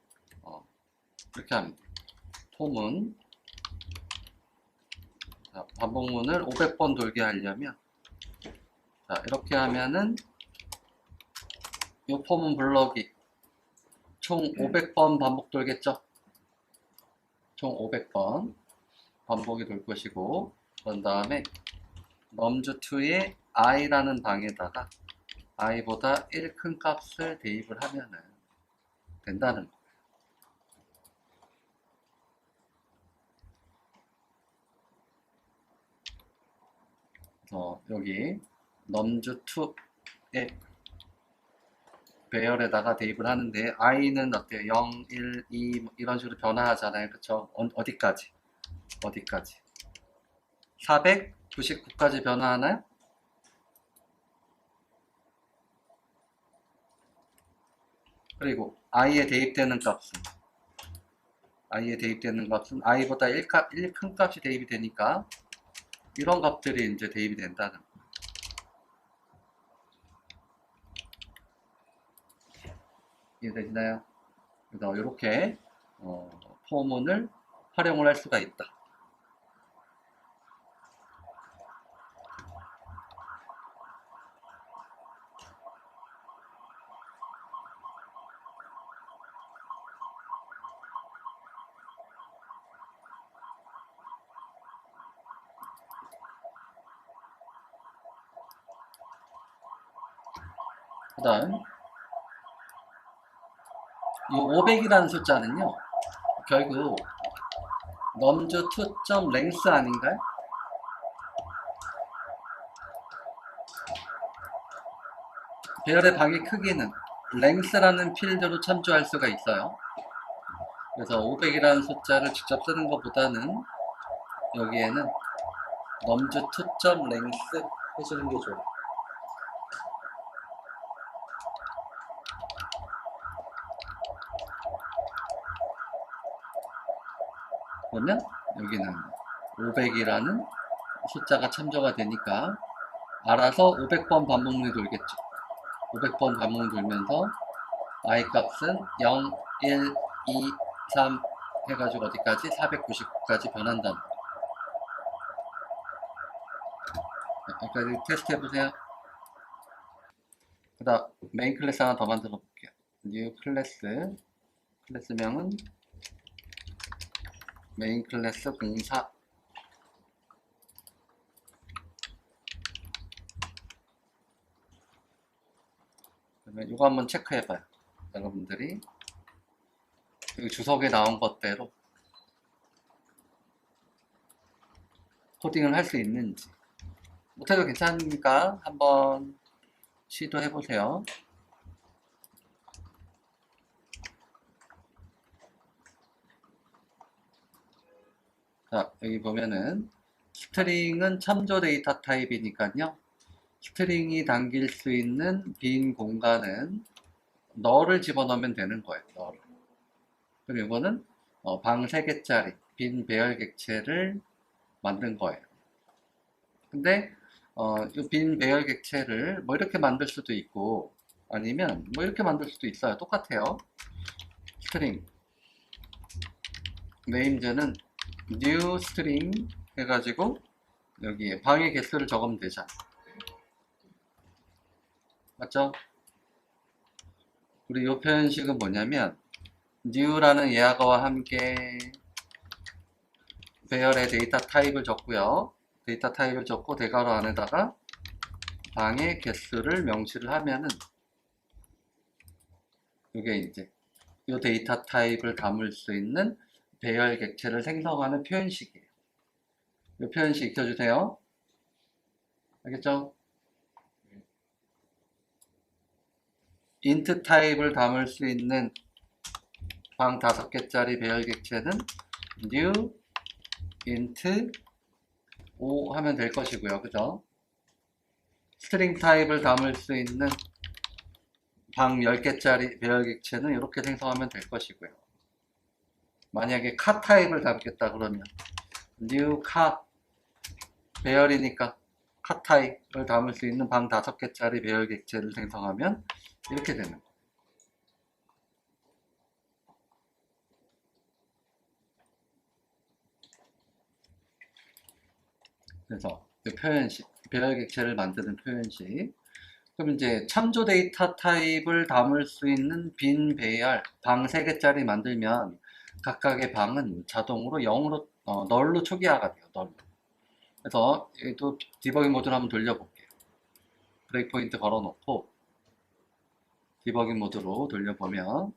[SPEAKER 1] 이렇게 합니다. 포문 반복문을 500번 돌게 하려면 자, 이렇게 하면은 이 포문 블럭이 총 500번 반복 돌겠죠? 총 500번 반복이 돌 것이고 그런 다음에 넘즈2의 i라는 방에다가 i보다 1 큰 값을 대입을 하면은 된다는 거예요. 여기 넘즈2의 배열에다가 대입을 하는데 i는 어때요? 0, 1, 2 이런 식으로 변화하잖아요. 그쵸? 어디까지? 499까지 변화하나요? 그리고 i에 대입되는 값은 i보다 1 큰 값이 대입이 되니까 이런 값들이 이제 대입이 된다는 거예요. 이해되시나요? 그래서 이렇게 포문을 활용을 할 수가 있다. 그 다음 이 500이라는 숫자는요 결국 넘즈2.length 아닌가요? 배열의 방의 크기는 length라는 필드로 참조할 수가 있어요. 그래서 500이라는 숫자를 직접 쓰는 것보다는 여기에는 넘즈2.length 해주는 게 좋아요. 그러면 여기는 500이라는 숫자가 참조가 되니까 알아서 500번 반복문이 돌겠죠. 500번 반복문이 돌면서 i 값은 0, 1, 2, 3 해가지고 어디까지? 499까지 변한다는 거예요. 여기까지 테스트 해보세요. 그다음 메인 클래스 하나 더 만들어 볼게요. 뉴 클래스명은 메인 클래스 04. 그러면 이거 한번 체크해 봐요. 여러분들이 여기 주석에 나온 것대로 코딩을 할 수 있는지. 못해도 괜찮으니까 한번 시도해 보세요. 자, 여기 보면은 스트링은 참조 데이터 타입이니까요. 스트링이 담길 수 있는 빈 공간은 널을 집어넣으면 되는 거예요. 널. 그리고 이거는 방 3개짜리 빈 배열 객체를 만든 거예요. 근데 이 빈 배열 객체를 뭐 이렇게 만들 수도 있고 아니면 뭐 이렇게 만들 수도 있어요. 똑같아요. 스트링 네임즈는 new string 해가지고 여기에 방의 개수를 적으면 되잖아. 맞죠? 우리 이 표현식은 뭐냐면 new라는 예약어와 함께 배열의 데이터 타입을 적고요. 데이터 타입을 적고 대괄호 안에다가 방의 개수를 명시를 하면은 이게 이제 이 데이터 타입을 담을 수 있는 배열 객체를 생성하는 표현식이에요. 이 표현식 익혀주세요. 알겠죠? int 타입을 담을 수 있는 방 5개짜리 배열 객체는 new int 5 하면 될 것이고요. 그죠? 스트링 타입을 담을 수 있는 방 10개짜리 배열 객체는 이렇게 생성하면 될 것이고요. 만약에 카 타입을 담겠다 그러면 new 카 배열이니까 카 타입을 담을 수 있는 방 5개짜리 배열 객체를 생성하면 이렇게 되는 거예요. 그래서 그 표현식, 배열 객체를 만드는 표현식. 그럼 이제 참조 데이터 타입을 담을 수 있는 빈 배열 방 3개짜리 만들면 각각의 방은 자동으로 0으로 널로 초기화가 돼요. 널로. 그래서 또 디버깅 모드를 한번 돌려볼게요. 브레이크 포인트 걸어놓고 디버깅 모드로 돌려보면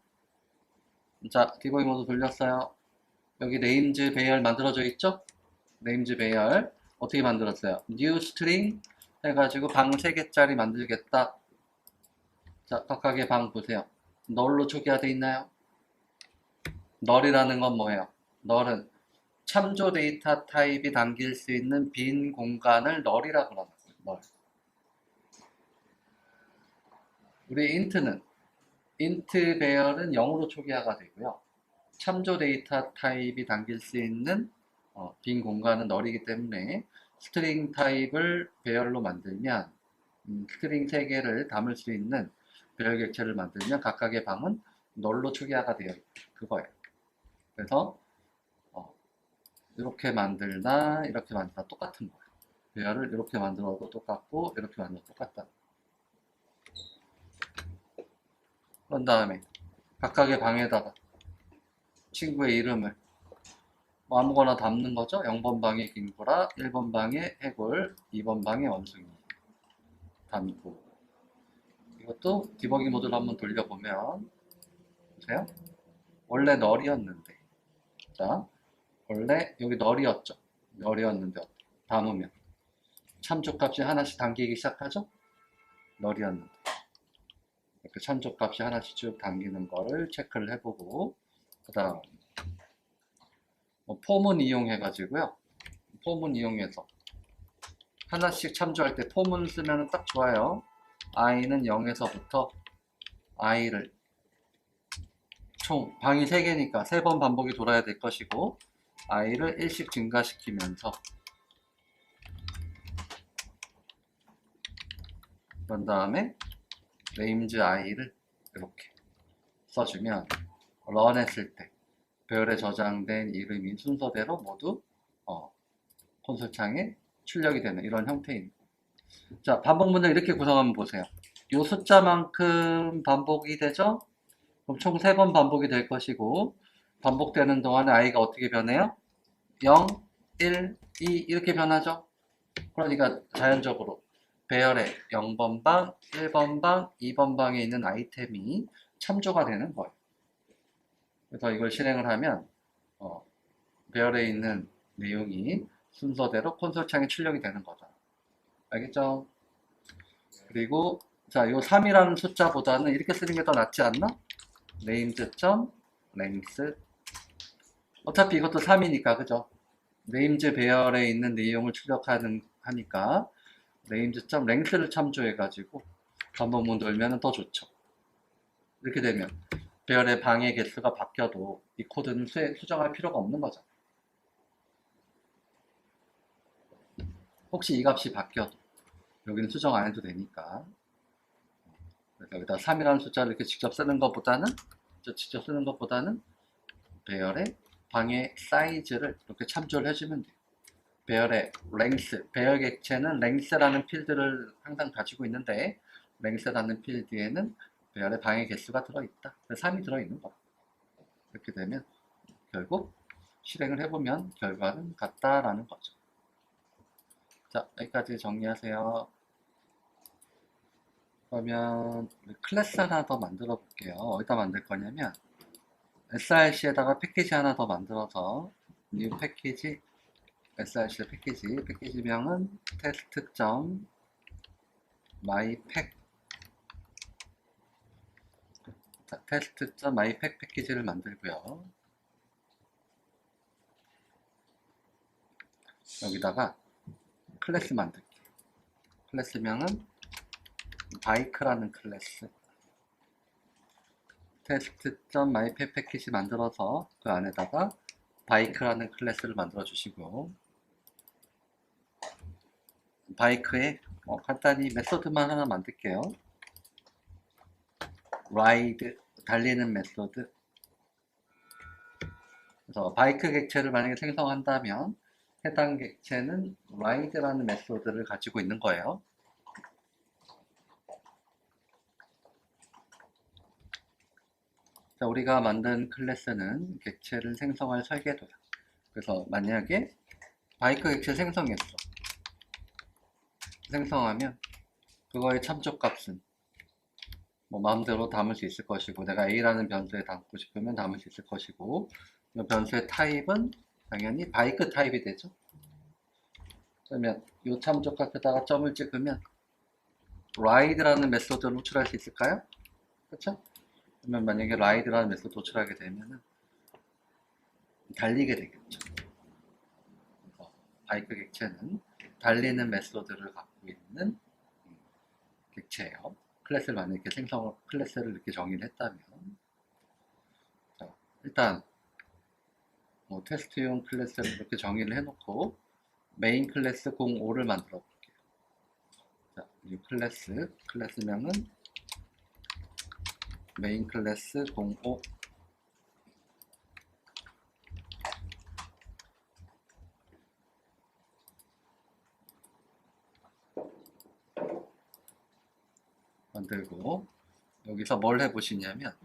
[SPEAKER 1] 자, 디버깅 모드 돌렸어요. 여기 네임즈 배열 만들어져 있죠? 네임즈 배열 어떻게 만들었어요? new string 해가지고 방 3개짜리 만들겠다. 자, 각각의 방 보세요. 널로 초기화되어 있나요? 널이라는 건 뭐예요? 널은 참조 데이터 타입이 담길 수 있는 빈 공간을 널이라고 그러는 거예요. 널. 우리 int 배열은 0으로 초기화가 되고요. 참조 데이터 타입이 담길 수 있는 빈 공간은 널이기 때문에 스트링 타입을 배열로 만들면 스트링 3개를 담을 수 있는 배열 객체를 만들면 각각의 방은 널로 초기화가 되어 있다. 그거예요. 그래서 이렇게 만들나 이렇게 만들나 똑같은 거예요. 배열을 이렇게 만들어도 똑같고 이렇게 만들어도 똑같다. 그런 다음에 각각의 방에다가 친구의 이름을 뭐 아무거나 담는 거죠. 0번 방에 김구라, 1번 방에 해골, 2번 방에 원숭이 담고 이것도 디버깅 모드를 한번 돌려보면 보세요. 원래 널이었는데 자 원래 여기 널이었죠. 널이었는데 담으면 참조값이 하나씩 담기기 시작하죠. 널이었는데 이렇게 참조값이 하나씩 쭉 담기는 거를 체크를 해보고 그 다음 폼은 이용해 가지고요. 폼은 이용해서 하나씩 참조할 때 폼은 쓰면 딱 좋아요. i는 0에서부터 i를 총 방이 3개니까 3번 반복이 돌아야 될 것이고 i를 1씩 증가시키면서 그런 다음에 names i를 이렇게 써주면 런 했을 때 배열에 저장된 이름이 순서대로 모두 콘솔 창에 출력이 되는 이런 형태입니다. 자, 반복 문장 이렇게 구성하면 보세요. 요 숫자만큼 반복이 되죠? 그럼 총 3번 반복이 될 것이고, 반복되는 동안에 i가 어떻게 변해요? 0, 1, 2 이렇게 변하죠? 그러니까 자연적으로 배열의 0번 방, 1번 방, 2번 방에 있는 아이템이 참조가 되는 거예요. 그래서 이걸 실행을 하면 배열에 있는 내용이 순서대로 콘솔 창에 출력이 되는 거죠. 알겠죠? 그리고 자, 요 3이라는 숫자보다는 이렇게 쓰는 게 더 낫지 않나? names.length 어차피 이것도 3이니까 그죠? names 배열에 있는 내용을 하니까 names.length를 참조해가지고 반복문 돌면 더 좋죠. 이렇게 되면 배열의 방의 개수가 바뀌어도 이 코드는 수정할 필요가 없는 거죠. 혹시 이 값이 바뀌어도 여기는 수정 안 해도 되니까. 그래서 여기다 3이라는 숫자를 이렇게 직접 쓰는 것보다는 배열의 방의 사이즈를 이렇게 참조를 해주면 돼요. 배열의 length, 배열 객체는 length라는 필드를 항상 가지고 있는데 length라는 필드에는 배열의 방의 개수가 들어있다. 그래서 3이 들어있는 거야. 이렇게 되면 결국 실행을 해보면 결과는 같다라는 거죠. 자, 여기까지 정리하세요. 그러면 우리 클래스 하나 더 만들어 볼게요. 어디다 만들 거냐면 src에다가 패키지 하나 더 만들어서 new 패키지 src 패키지명은 test.mypack test.mypack 패키지를 만들고요. 여기다가 클래스 만들게요. 클래스명은 bike라는 클래스 test.mypack 패키지 만들어서 그 안에다가 bike라는 클래스를 만들어 주시고 bike에 간단히 메소드만 하나 만들게요. ride 달리는 메소드. 그래서 바이크 객체를 만약에 생성한다면 해당 객체는 ride라는 메소드를 가지고 있는 거예요. 자, 우리가 만든 클래스는 객체를 생성할 설계도야. 그래서 만약에 바이크 객체 생성했어. 생성하면 그거의 참조값은 뭐 마음대로 담을 수 있을 것이고 내가 A라는 변수에 담고 싶으면 담을 수 있을 것이고 이 변수의 타입은 당연히 바이크 타입이 되죠. 그러면 이 참조값에다가 점을 찍으면 ride라는 메소드를 호출할 수 있을까요? 그렇죠? 그러면 만약에 ride라는 메소드 호출하게 되면 달리게 되겠죠. 바이크 객체는 달리는 메소드를 갖고 있는 객체예요. 클래스를 만약에 클래스를 이렇게 정의를 했다면 자, 일단 테스트용 클래스를 이렇게 정의를 해놓고 메인 클래스 05를 만들어 볼게요. 자, 이 클래스명은 메인 클래스 05 만들고 여기서 뭘 해보시냐면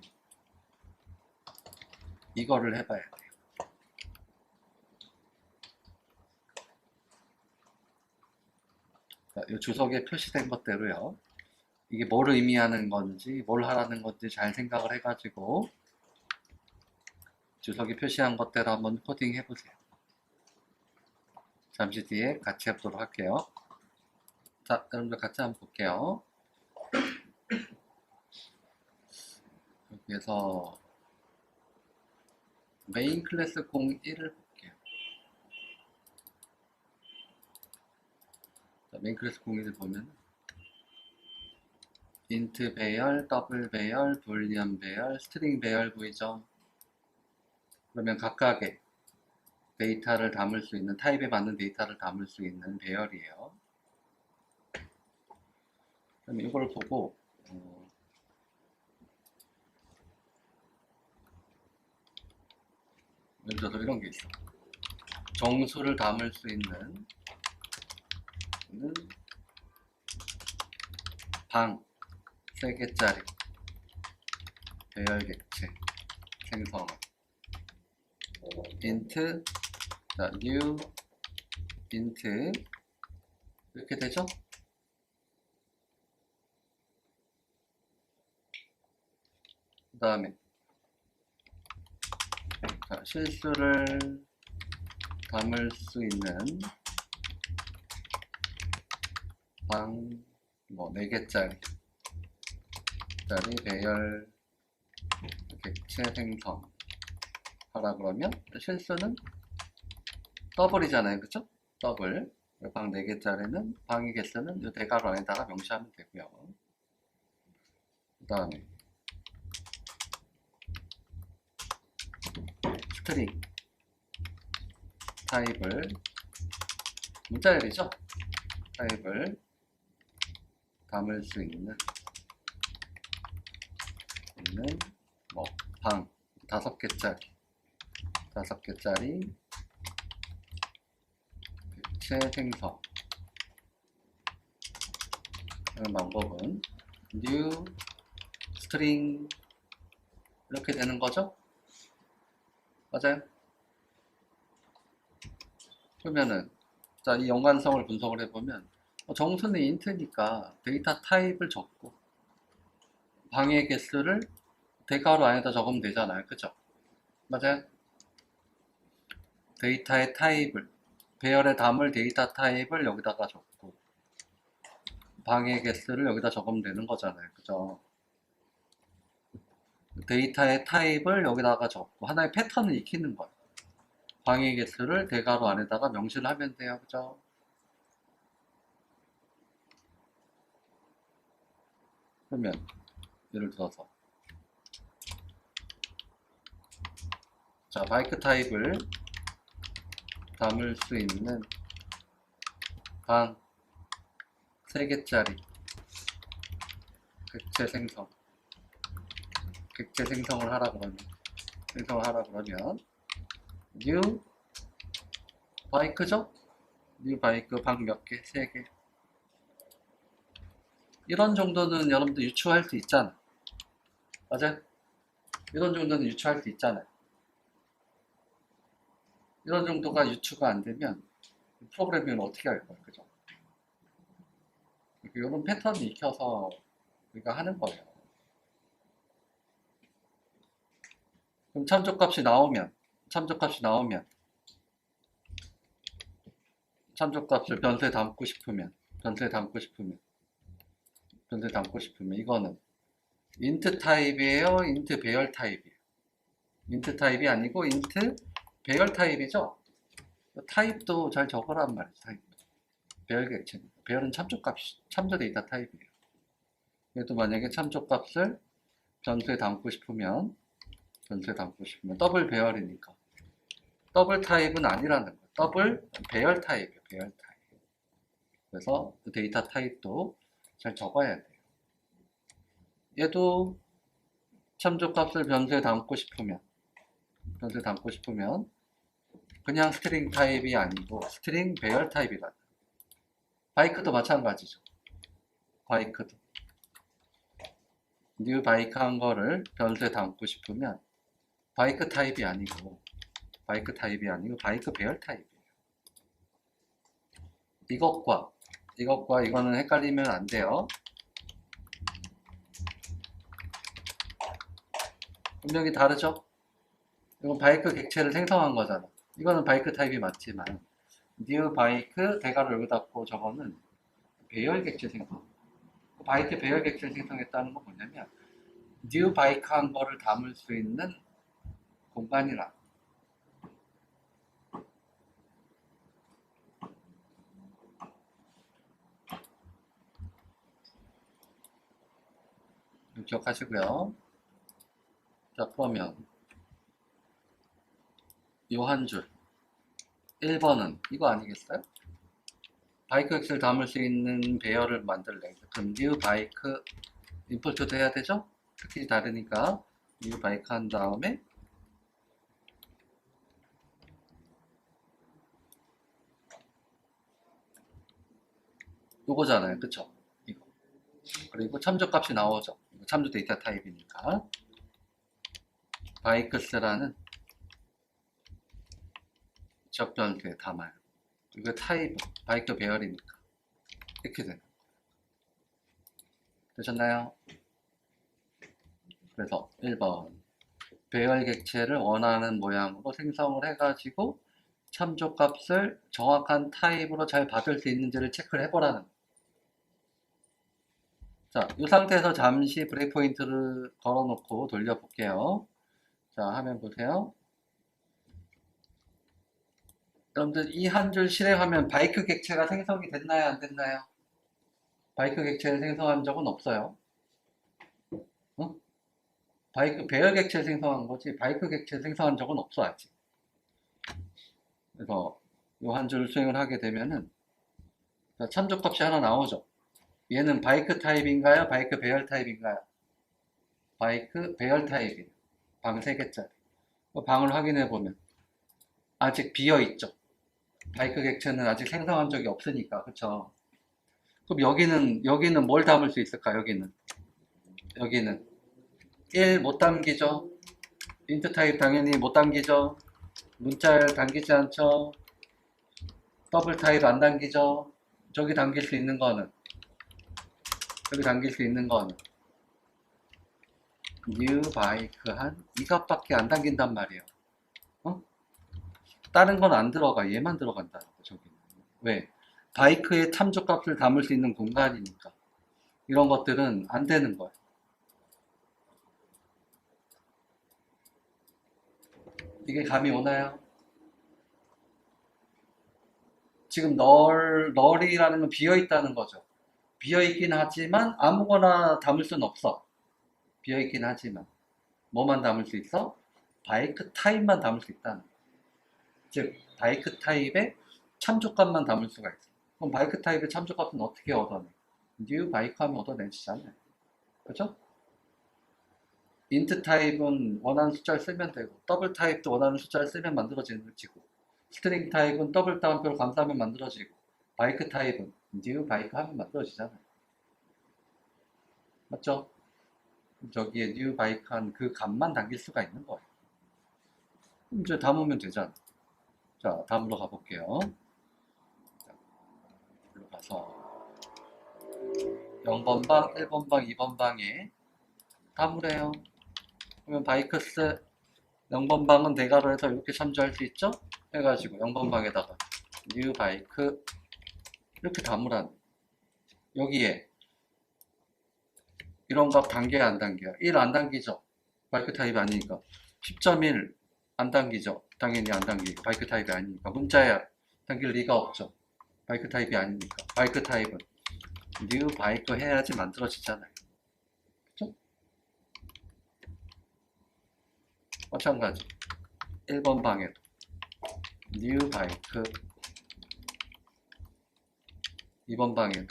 [SPEAKER 1] 이거를 해봐야 돼요. 자, 이 주석에 표시된 것대로요. 이게 뭘 의미하는 건지 뭘 하라는 건지 잘 생각을 해가지고 주석에 표시한 것대로 한번 코딩 해보세요. 잠시 뒤에 같이 해보도록 할게요. 자, 여러분들 같이 한번 볼게요. 여기에서 메인 클래스 01을 볼게요. 자, 메인 클래스 01을 보면 인트 배열, 더블 배열, 불리언 배열, 스트링 배열 보이죠? 그러면 각각의 데이터를 담을 수 있는 타입에 맞는 데이터를 담을 수 있는 배열이에요. 그럼 이걸 보고 예를 들어서 이런 게 있어. 정수를 담을 수 있는 방 3개짜리 배열 객체 생성을 int new int 이렇게 되죠? 그 다음에 실수를 담을 수 있는 방 4개짜리 배열 객체 생성 하라 그러면 실수는 더블이잖아요, 그쵸? 더블. 방 4개짜리는 방의 개수는 이 대괄호 안에다가 명시하면 되고요. 그 다음에 스트링 타입을 문자열이죠? 타입을 담을 수 있는 방 5개짜리 객체 생성 하는 방법은 new string 이렇게 되는 거죠? 맞아요? 그러면은 자, 이 연관성을 분석을 해보면 정수는 int니까 데이터 타입을 적고 방의 개수를 대괄호 안에다 적으면 되잖아요, 그죠? 맞아요? 데이터의 타입을 배열에 담을 데이터 타입을 여기다가 적고 방의 개수를 여기다 적으면 되는 거잖아요, 그죠? 데이터의 타입을 여기다가 적고 하나의 패턴을 익히는 거예요. 방의 개수를 대괄호 안에다가 명시를 하면 돼요, 그죠? 그러면 예를 들어서 자, 바이크 타입을 담을 수 있는 방 3개짜리 객체 생성을 하라 그러면 new 바이크죠? new 바이크 방 몇 개? 3개. 이런 정도는 여러분들 유추할 수 있잖아. 맞아요? 이런 정도는 유추할 수 있잖아요. 이런 정도가 유추가 안 되면 프로그래밍을 어떻게 할 거예요, 그죠? 이런 패턴을 익혀서 우리가 하는 거예요. 그럼 참조값이 나오면 참조값을 변수에 담고 싶으면 이거는 int 타입이에요, int 배열 타입이에요. int 타입이 아니고 int 배열 타입이죠. 타입도 잘 적으란 말이에요. 타입도. 배열 객체. 배열은 참조 데이터 타입이에요. 얘도 만약에 참조값을 변수에 담고 싶으면 더블 배열이니까 더블 타입은 아니라는 거예요. 더블 배열 타입이에요. 배열 타입. 그래서 그 데이터 타입도 잘 적어야 돼요. 얘도 참조값을 변수에 담고 싶으면 그냥 스트링 타입이 아니고 스트링 배열 타입이다. 바이크도 마찬가지죠. 바이크도 new 바이크 한 거를 변수에 담고 싶으면 바이크 타입이 아니고 바이크 배열 타입이에요. 이것과 이거는 헷갈리면 안 돼요. 분명히 다르죠? 이건 바이크 객체를 생성한 거잖아. 이거는 바이크 타입이 맞지만 new 바이크 대괄호 여기 닫고 저거는 배열 객체 생성. 바이크 배열 객체를 생성했다는 건 뭐냐면 new 바이크 한 거를 담을 수 있는 공간이라. 기억하시고요. 자, 그러면 요 한 줄 1번은 이거 아니겠어요? 바이크 객체를 담을 수 있는 배열을 만들래. 그럼 new 바이크 임포트도 해야 되죠? 특히 다르니까 new 바이크 한 다음에 요거잖아요, 그쵸? 이거. 그리고 참조값이 나오죠. 참조 데이터 타입이니까. 바이크스라는 지역 변수에 담아요. 이거 타입, 바이크 배열이니까. 이렇게 되는. 되셨나요? 그래서 1번. 배열 객체를 원하는 모양으로 생성을 해가지고 참조값을 정확한 타입으로 잘 받을 수 있는지를 체크를 해보라는. 자, 이 상태에서 잠시 브레이크 포인트를 걸어놓고 돌려볼게요. 자, 화면 보세요. 여러분들 이 한 줄 실행하면 바이크 객체가 생성이 됐나요? 안 됐나요? 바이크 객체를 생성한 적은 없어요. 어? 바이크 배열 객체를 생성한 거지 바이크 객체를 생성한 적은 없어 아직. 그래서 이 한 줄 수행을 하게 되면은 자, 참조값이 하나 나오죠. 얘는 바이크 타입인가요? 바이크 배열 타입인가요? 바이크 배열 타입이에요. 방 3개짜리. 방을 확인해 보면 아직 비어 있죠. 바이크 객체는 아직 생성한 적이 없으니까, 그쵸? 그럼 여기는 뭘 담을 수 있을까? 여기는 1 못 담기죠. 인트 타입 당연히 못 담기죠. 문자열 담기지 않죠. 더블 타입 안 담기죠. 저기 담길 수 있는 거는 new bike 한 이 값밖에 안 담긴단 말이에요. 어? 다른 건 안 들어가. 얘만 들어간다고 저기는. 왜? 바이크의 참조값을 담을 수 있는 공간이니까. 이런 것들은 안 되는 거예요. 이게 감이 오나요? 지금 널이라는 건 비어있다는 거죠. 비어있긴 하지만 아무거나 담을 수는 없어. 비어있긴 하지만. 뭐만 담을 수 있어? 바이크 타입만 담을 수 있다는 거예요. 즉, 바이크 타입의 참조값만 담을 수가 있어. 그럼 바이크 타입의 참조값은 어떻게 얻어내? new 바이크 하면 얻어내지잖아요. 그죠? 인트 타입은 원하는 숫자를 쓰면 되고, 더블 타입도 원하는 숫자를 쓰면 만들어지고, 스트링 타입은 더블 따옴표를 감싸면 만들어지고, 바이크 타입은 new 바이크 하면 만들어지잖아요. 맞죠? 저기에 new 바이크 한 그 값만 담길 수가 있는 거예요. 이제 담으면 되잖아. 자, 다음으로 가볼게요. 자, 여기로 가서 0번 방, 1번 방, 2번 방에 담으래요. 그러면 바이크스 0번 방은 대괄호 해서 이렇게 참조할 수 있죠? 해가지고 0번 방에다가 new 바이크 이렇게 담으라는. 여기에 이런 값 단계야 안 단계야? 1 안 당기죠? 바이크 타입이 아니니까. 10.1 안 당기죠? 당연히 안 당기고 바이크 타입이 아니니까. 문자야 당길 리가 없죠? 바이크 타입이 아니니까. 바이크 타입은 new 바이크 해야지 만들어지잖아요. 그쵸? 마찬가지 1번 방에도 new 바이크 2번 방에도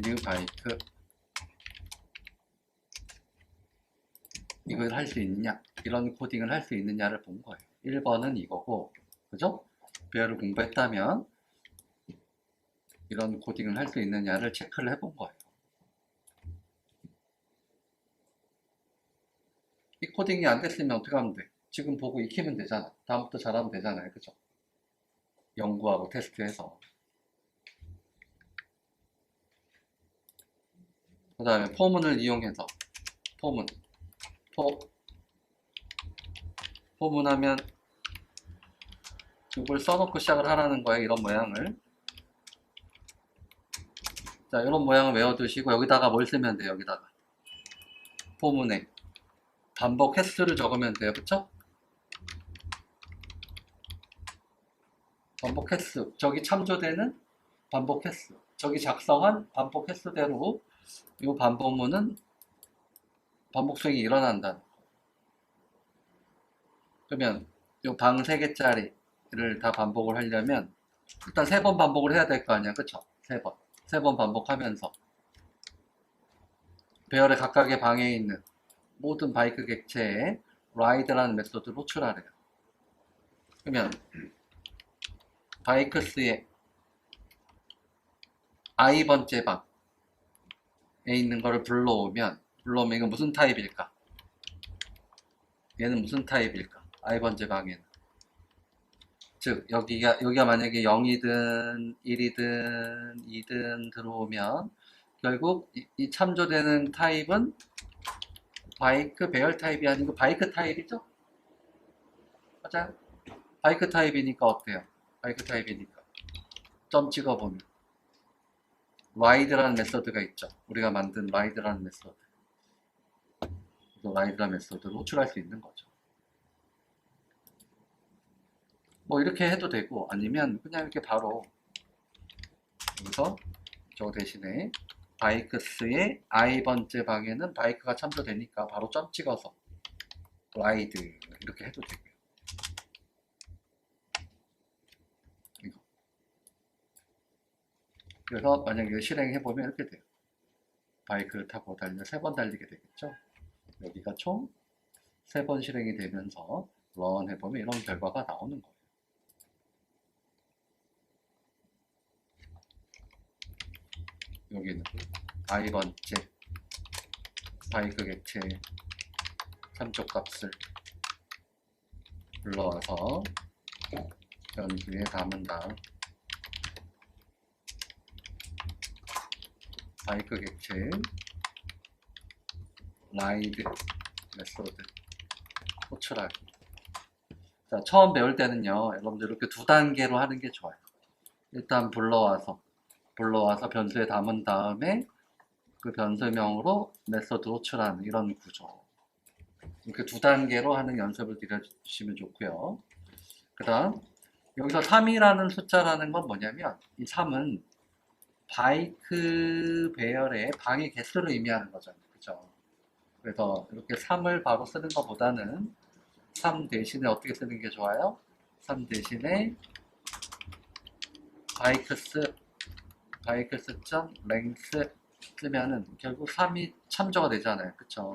[SPEAKER 1] new 바이크 이걸 할 수 있느냐, 이런 코딩을 할 수 있느냐를 본 거예요. 1번은 이거고, 그죠? 배열을 공부했다면 이런 코딩을 할 수 있느냐를 체크를 해본 거예요. 이 코딩이 안 됐으면 어떻게 하면 돼? 지금 보고 익히면 되잖아. 다음부터 잘하면 되잖아요. 그죠? 연구하고 테스트해서. 그 다음에 포문을 이용해서 포문하면 이걸 써놓고 시작을 하라는 거예요. 이런 모양을. 자, 이런 모양을 외워두시고 여기다가 뭘 쓰면 돼요? 여기다가 포문에 반복 횟수를 적으면 돼요. 그쵸? 반복 횟수. 저기 참조되는 반복 횟수. 저기 작성한 반복 횟수대로 이 반복문은 반복 수행이 일어난다. 그러면 이 방 3개짜리를 다 반복을 하려면 일단 3번 반복을 해야 될 거 아니야. 그쵸? 3번. 3번 반복하면서 배열의 각각의 방에 있는 모든 바이크 객체에 ride라는 메소드를 호출하래요. 그러면 바이크스의 i번째 방에 있는 거를 불러오면 이건 무슨 타입일까? 얘는 무슨 타입일까? i번째 방에는. 즉, 여기가 만약에 0이든 1이든 2든 들어오면 결국 이 참조되는 타입은 바이크 배열 타입이 아니고 바이크 타입이죠? 맞아요? 바이크 타입이니까 어때요? 바이크 타입이니까. 점 찍어보면. 라이드라는 메서드가 있죠. 우리가 만든 라이드라는 메서드. 그래서 라이드라는 메서드를 호출할 수 있는 거죠. 뭐 이렇게 해도 되고 아니면 그냥 이렇게 바로 여기서 저 대신에 바이크스의 i번째 방에는 바이크가 참조되니까 바로 점 찍어서 라이드 이렇게 해도 되고요. 이거. 그래서 만약에 실행해보면 이렇게 돼요. 바이크를 타고 달려 3번 달리게 되겠죠. 여기가 총 3번 실행이 되면서 런 해보면 이런 결과가 나오는 거예요. 여기는 i번째 바이크 객체 참조값을 불러와서 변수에 담은 다음 바이크 객체 라이드 메소드 호출하기. 자, 처음 배울 때는요, 여러분들 이렇게 2단계로 하는 게 좋아요. 일단 불러와서 변수에 담은 다음에 그 변수명으로 메소드 호출하는 이런 구조. 이렇게 2단계로 하는 연습을 들여주시면 좋고요. 그 다음 여기서 3이라는 숫자라는 건 뭐냐면 이 3은 바이크 배열의 방의 개수를 의미하는 거잖아요. 그죠? 그래서 이렇게 3을 바로 쓰는 것보다는 3 대신에 어떻게 쓰는 게 좋아요? 3 대신에 바이크스.length 쓰면은 결국 3이 참조가 되잖아요. 그쵸?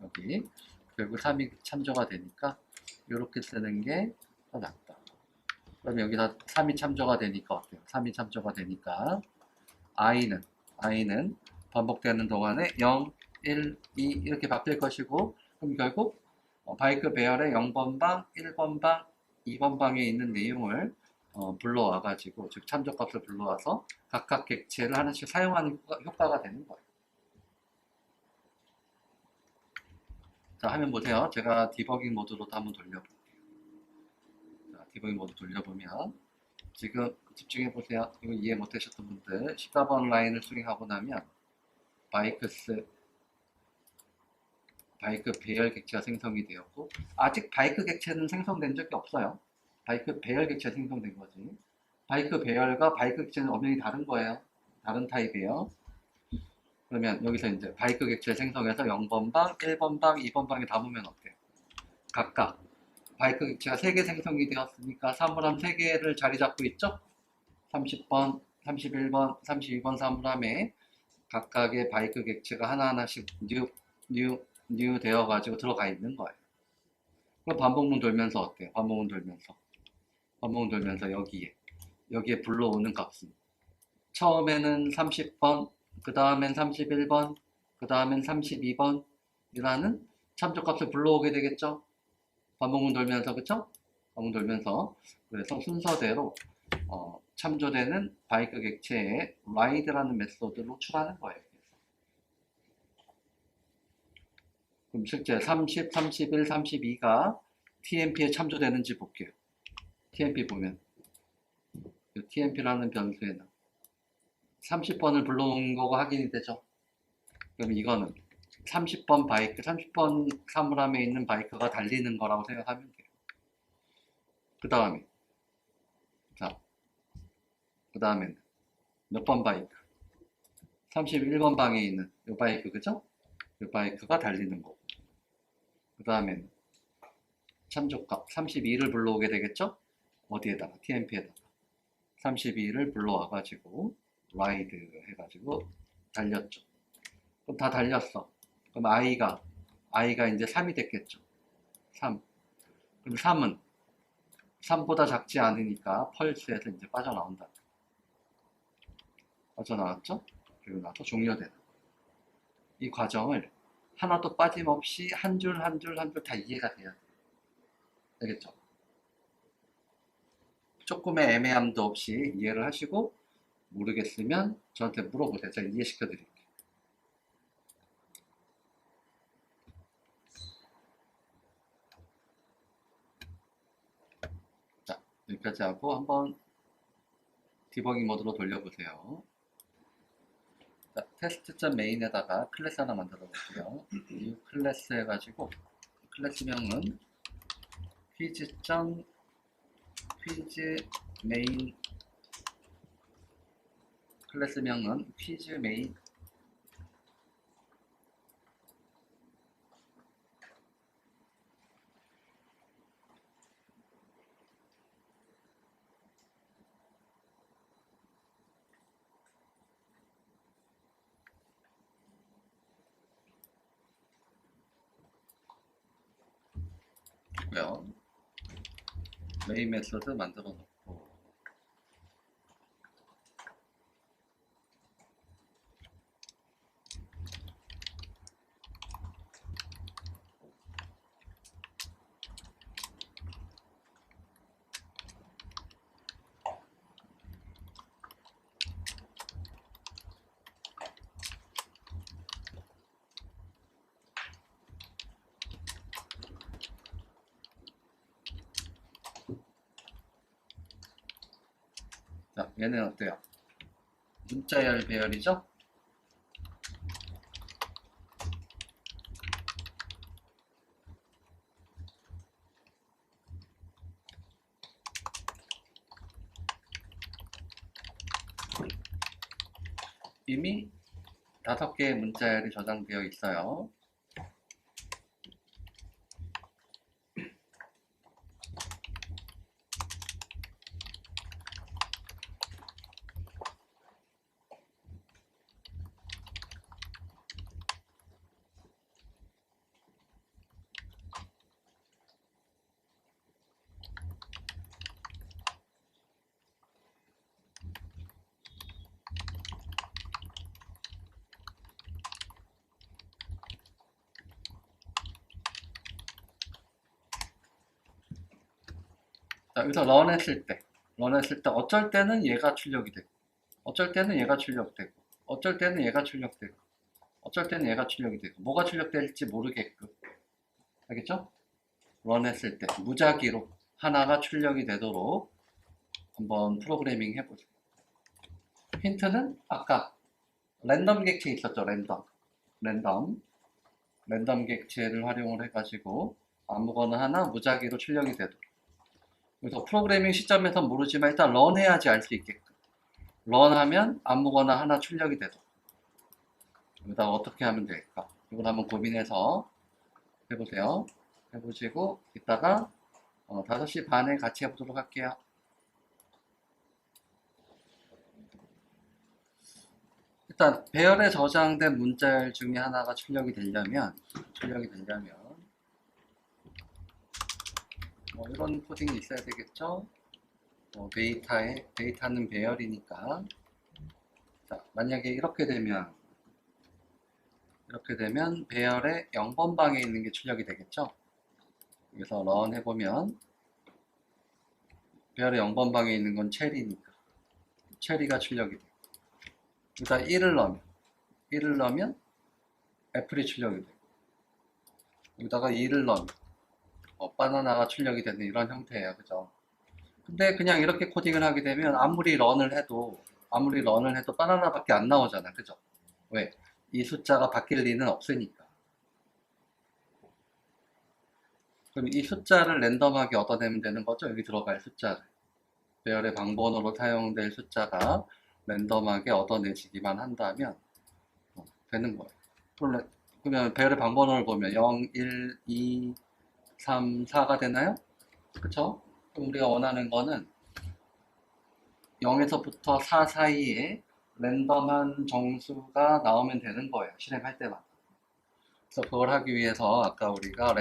[SPEAKER 1] 여기 결국 3이 참조가 되니까 이렇게 쓰는 게 더 낫다. 그럼 여기다 3이 참조가 되니까 어때요? 3이 참조가 되니까 i는 반복되는 동안에 0, 1, 2 이렇게 바뀔 것이고 그럼 결국 바이크 배열의 0번 방, 1번 방, 2번 방에 있는 내용을 불러와 가지고 즉 참조값을 불러와서 각각 객체를 하나씩 사용하는 효과가 되는 거예요. 자, 화면 보세요. 제가 디버깅 모드로 한번 돌려볼게요. 자, 디버깅 모드 돌려보면 지금 집중해 보세요. 이거 이해 못하셨던 분들 14번 라인을 수행하고 나면 바이크 배열 객체가 생성이 되었고 아직 바이크 객체는 생성된 적이 없어요. 바이크 배열 객체 생성된 거지. 바이크 배열과 바이크 객체는 엄연히 다른 거예요. 다른 타입이에요. 그러면 여기서 이제 바이크 객체 생성해서 0번 방, 1번 방, 2번 방에 담으면 어때요? 각각 바이크 객체가 3개 생성이 되었으니까 사물함 3개를 자리 잡고 있죠? 30번, 31번, 32번 사물함에 각각의 바이크 객체가 하나하나씩 뉴 되어가지고 들어가 있는 거예요. 그럼 반복문 돌면서 어때요? 반복문 돌면서 여기에 불러오는 값은 처음에는 30번, 그 다음엔 31번, 그 다음엔 32번 이라는 참조값을 불러오게 되겠죠? 반복문 돌면서, 그쵸? 반복문 돌면서 그래서 순서대로 참조되는 바이크 객체에 ride라는 메소드를 호출하는 거예요. 그럼 실제 30, 31, 32가 TMP에 참조되는지 볼게요. TMP 보면 TMP라는 변수에는 30번을 불러온 거가 확인이 되죠. 그럼 이거는 30번 사물함에 있는 바이크가 달리는 거라고 생각하면 돼요. 그 다음에 그 다음에는 몇 번 바이크? 31번 방에 있는 이 바이크, 그죠? 이 바이크가 달리는 거고. 그 다음에는 참조값 32를 불러오게 되겠죠? 어디에다가? TMP에다가 32를 불러와가지고 라이드 해가지고 달렸죠. 그럼 다 달렸어. 그럼 i가 이제 3이 됐겠죠. 3. 그럼 3은 3보다 작지 않으니까 펄스에서 이제 빠져나온다. 빠져나왔죠? 그리고 나서 종료되는 이 과정을 하나도 빠짐없이 한 줄 한 줄 한 줄 다 이해가 돼야 돼. 되겠죠? 조금의 애매함도 없이 이해를 하시고 모르겠으면 저한테 물어보세요. 제가 이해시켜 드릴게요. 자, 여기까지 하고 한번 디버깅 모드로 돌려보세요. 자, 테스트.main에다가 클래스 하나 만들어 볼게요. 이 클래스 해가지고 클래스명은 quiz.main 클래스명은 quiz.main 고요. 메인 메소드 만들어 놓고 자, 얘는 어때요? 문자열 배열이죠? 이미 5개의 문자열이 저장되어 있어요. 자, 여기서 런했을 때 어쩔 때는 얘가 출력이 되고 어쩔 때는 얘가 출력되고 어쩔 때는 얘가 출력되고 어쩔 때는 얘가 출력이 되고 뭐가 출력될지 모르게끔 알겠죠? 런했을 때 무작위로 하나가 출력이 되도록 한번 프로그래밍 해보죠. 힌트는 아까 랜덤 객체 있었죠. 랜덤 객체를 활용을 해가지고 아무거나 하나 무작위로 출력이 되도록. 그래서 프로그래밍 시점에서 모르지만 일단 런 해야지 알 수 있게끔. 런 하면 아무거나 하나 출력이 되도록. 여기다 어떻게 하면 될까? 이걸 한번 고민해서 해보세요. 해보시고 이따가 5시 반에 같이 해보도록 할게요. 일단 배열에 저장된 문자열 중에 하나가 출력이 되려면 뭐 이런 코딩이 있어야 되겠죠. 데이터는 배열이니까. 자, 만약에 이렇게 되면 배열의 0번 방에 있는 게 출력이 되겠죠. 그래서 런 해보면 배열의 0번 방에 있는 건 체리니까 체리가 출력이 돼요. 여기다 1을 넣으면 애플이 출력이 돼요. 여기다가 2를 넣으면 바나나가 출력이 되는 이런 형태예요. 그죠? 근데 그냥 이렇게 코딩을 하게 되면 아무리 런을 해도 바나나밖에 안 나오잖아. 그죠? 왜? 이 숫자가 바뀔 리는 없으니까. 그럼 이 숫자를 랜덤하게 얻어내면 되는 거죠. 여기 들어갈 숫자를. 배열의 방번호로 사용될 숫자가 랜덤하게 얻어내지기만 한다면 되는 거예요. 그러면 배열의 방번호를 보면 0, 1, 2, 3, 4가 되나요? 그쵸? 그럼 우리가 원하는 거는 0에서부터 4 사이에 랜덤한 정수가 나오면 되는 거예요. 실행할 때마다. 그래서 그걸 하기 위해서 아까 우리가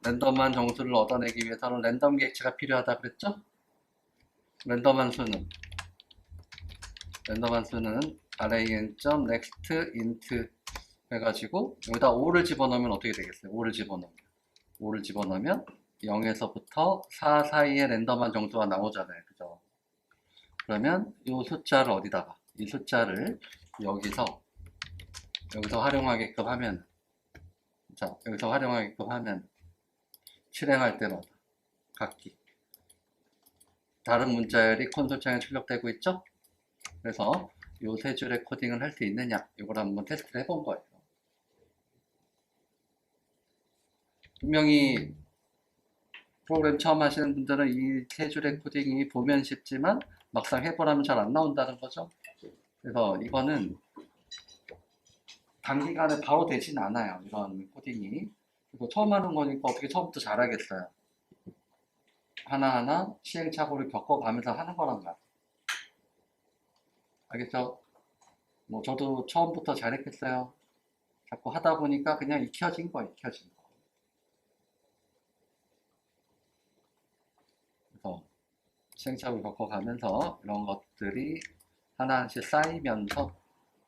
[SPEAKER 1] 랜덤한 정수를 얻어내기 위해서는 랜덤 객체가 필요하다 그랬죠? 랜덤한 수는 ran.next int 해가지고 여기다 5를 집어넣으면 어떻게 되겠어요? 5를 집어넣으면 0에서부터 4 사이에 랜덤한 정수가 나오잖아요. 그죠? 그러면 이 숫자를 어디다가 이 숫자를 여기서 활용하게끔 하면 자 여기서 활용하게끔 하면 실행할 때마다 각기 다른 문자열이 콘솔창에 출력되고 있죠? 그래서 이 세 줄의 코딩을 할 수 있느냐 이걸 한번 테스트를 해본 거예요. 분명히 프로그램 처음 하시는 분들은 이 세 줄의 코딩이 보면 쉽지만 막상 해보라면 잘 안 나온다는 거죠. 그래서 이거는 단기간에 바로 되진 않아요. 이런 코딩이. 그리고 처음 하는 거니까 어떻게 처음부터 잘하겠어요. 하나하나 시행착오를 겪어가면서 하는 거란 말이에요. 알겠죠? 뭐 저도 처음부터 잘했겠어요. 자꾸 하다 보니까 그냥 익혀진 거. 그래서 시행착오를 겪어가면서 이런 것들이 하나씩 쌓이면서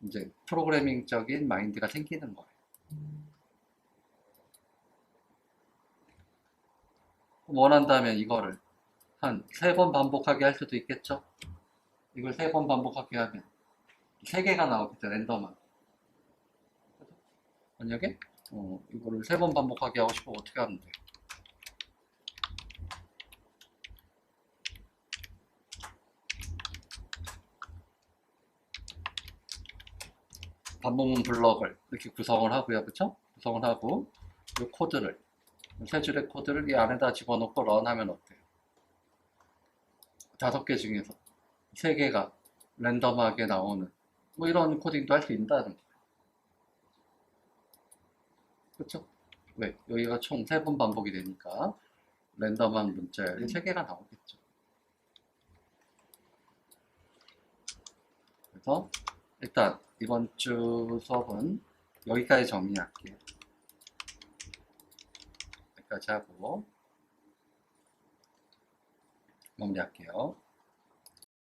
[SPEAKER 1] 이제 프로그래밍적인 마인드가 생기는 거예요. 원한다면 이거를 한 3번 반복하게 할 수도 있겠죠? 이걸 3번 반복하게 하면 3개가 나오겠죠, 랜덤한. 만약에 이거를 3번 반복하게 하고 싶으면 어떻게 하면 돼요? 반복문 블럭을 이렇게 구성을 하고요, 그쵸? 구성을 하고 이 코드를 세 줄의 코드를 이 안에다 집어넣고 런하면 어때요? 5개 중에서 3개가 랜덤하게 나오는 뭐 이런 코딩도 할 수 있다는 거예요. 그쵸? 왜? 여기가 총 3번 반복이 되니까 랜덤한 문자열이 3개가 나오겠죠. 그래서 일단 이번 주 수업은 여기까지 정리할게요. 여기까지 하고 마무리할게요.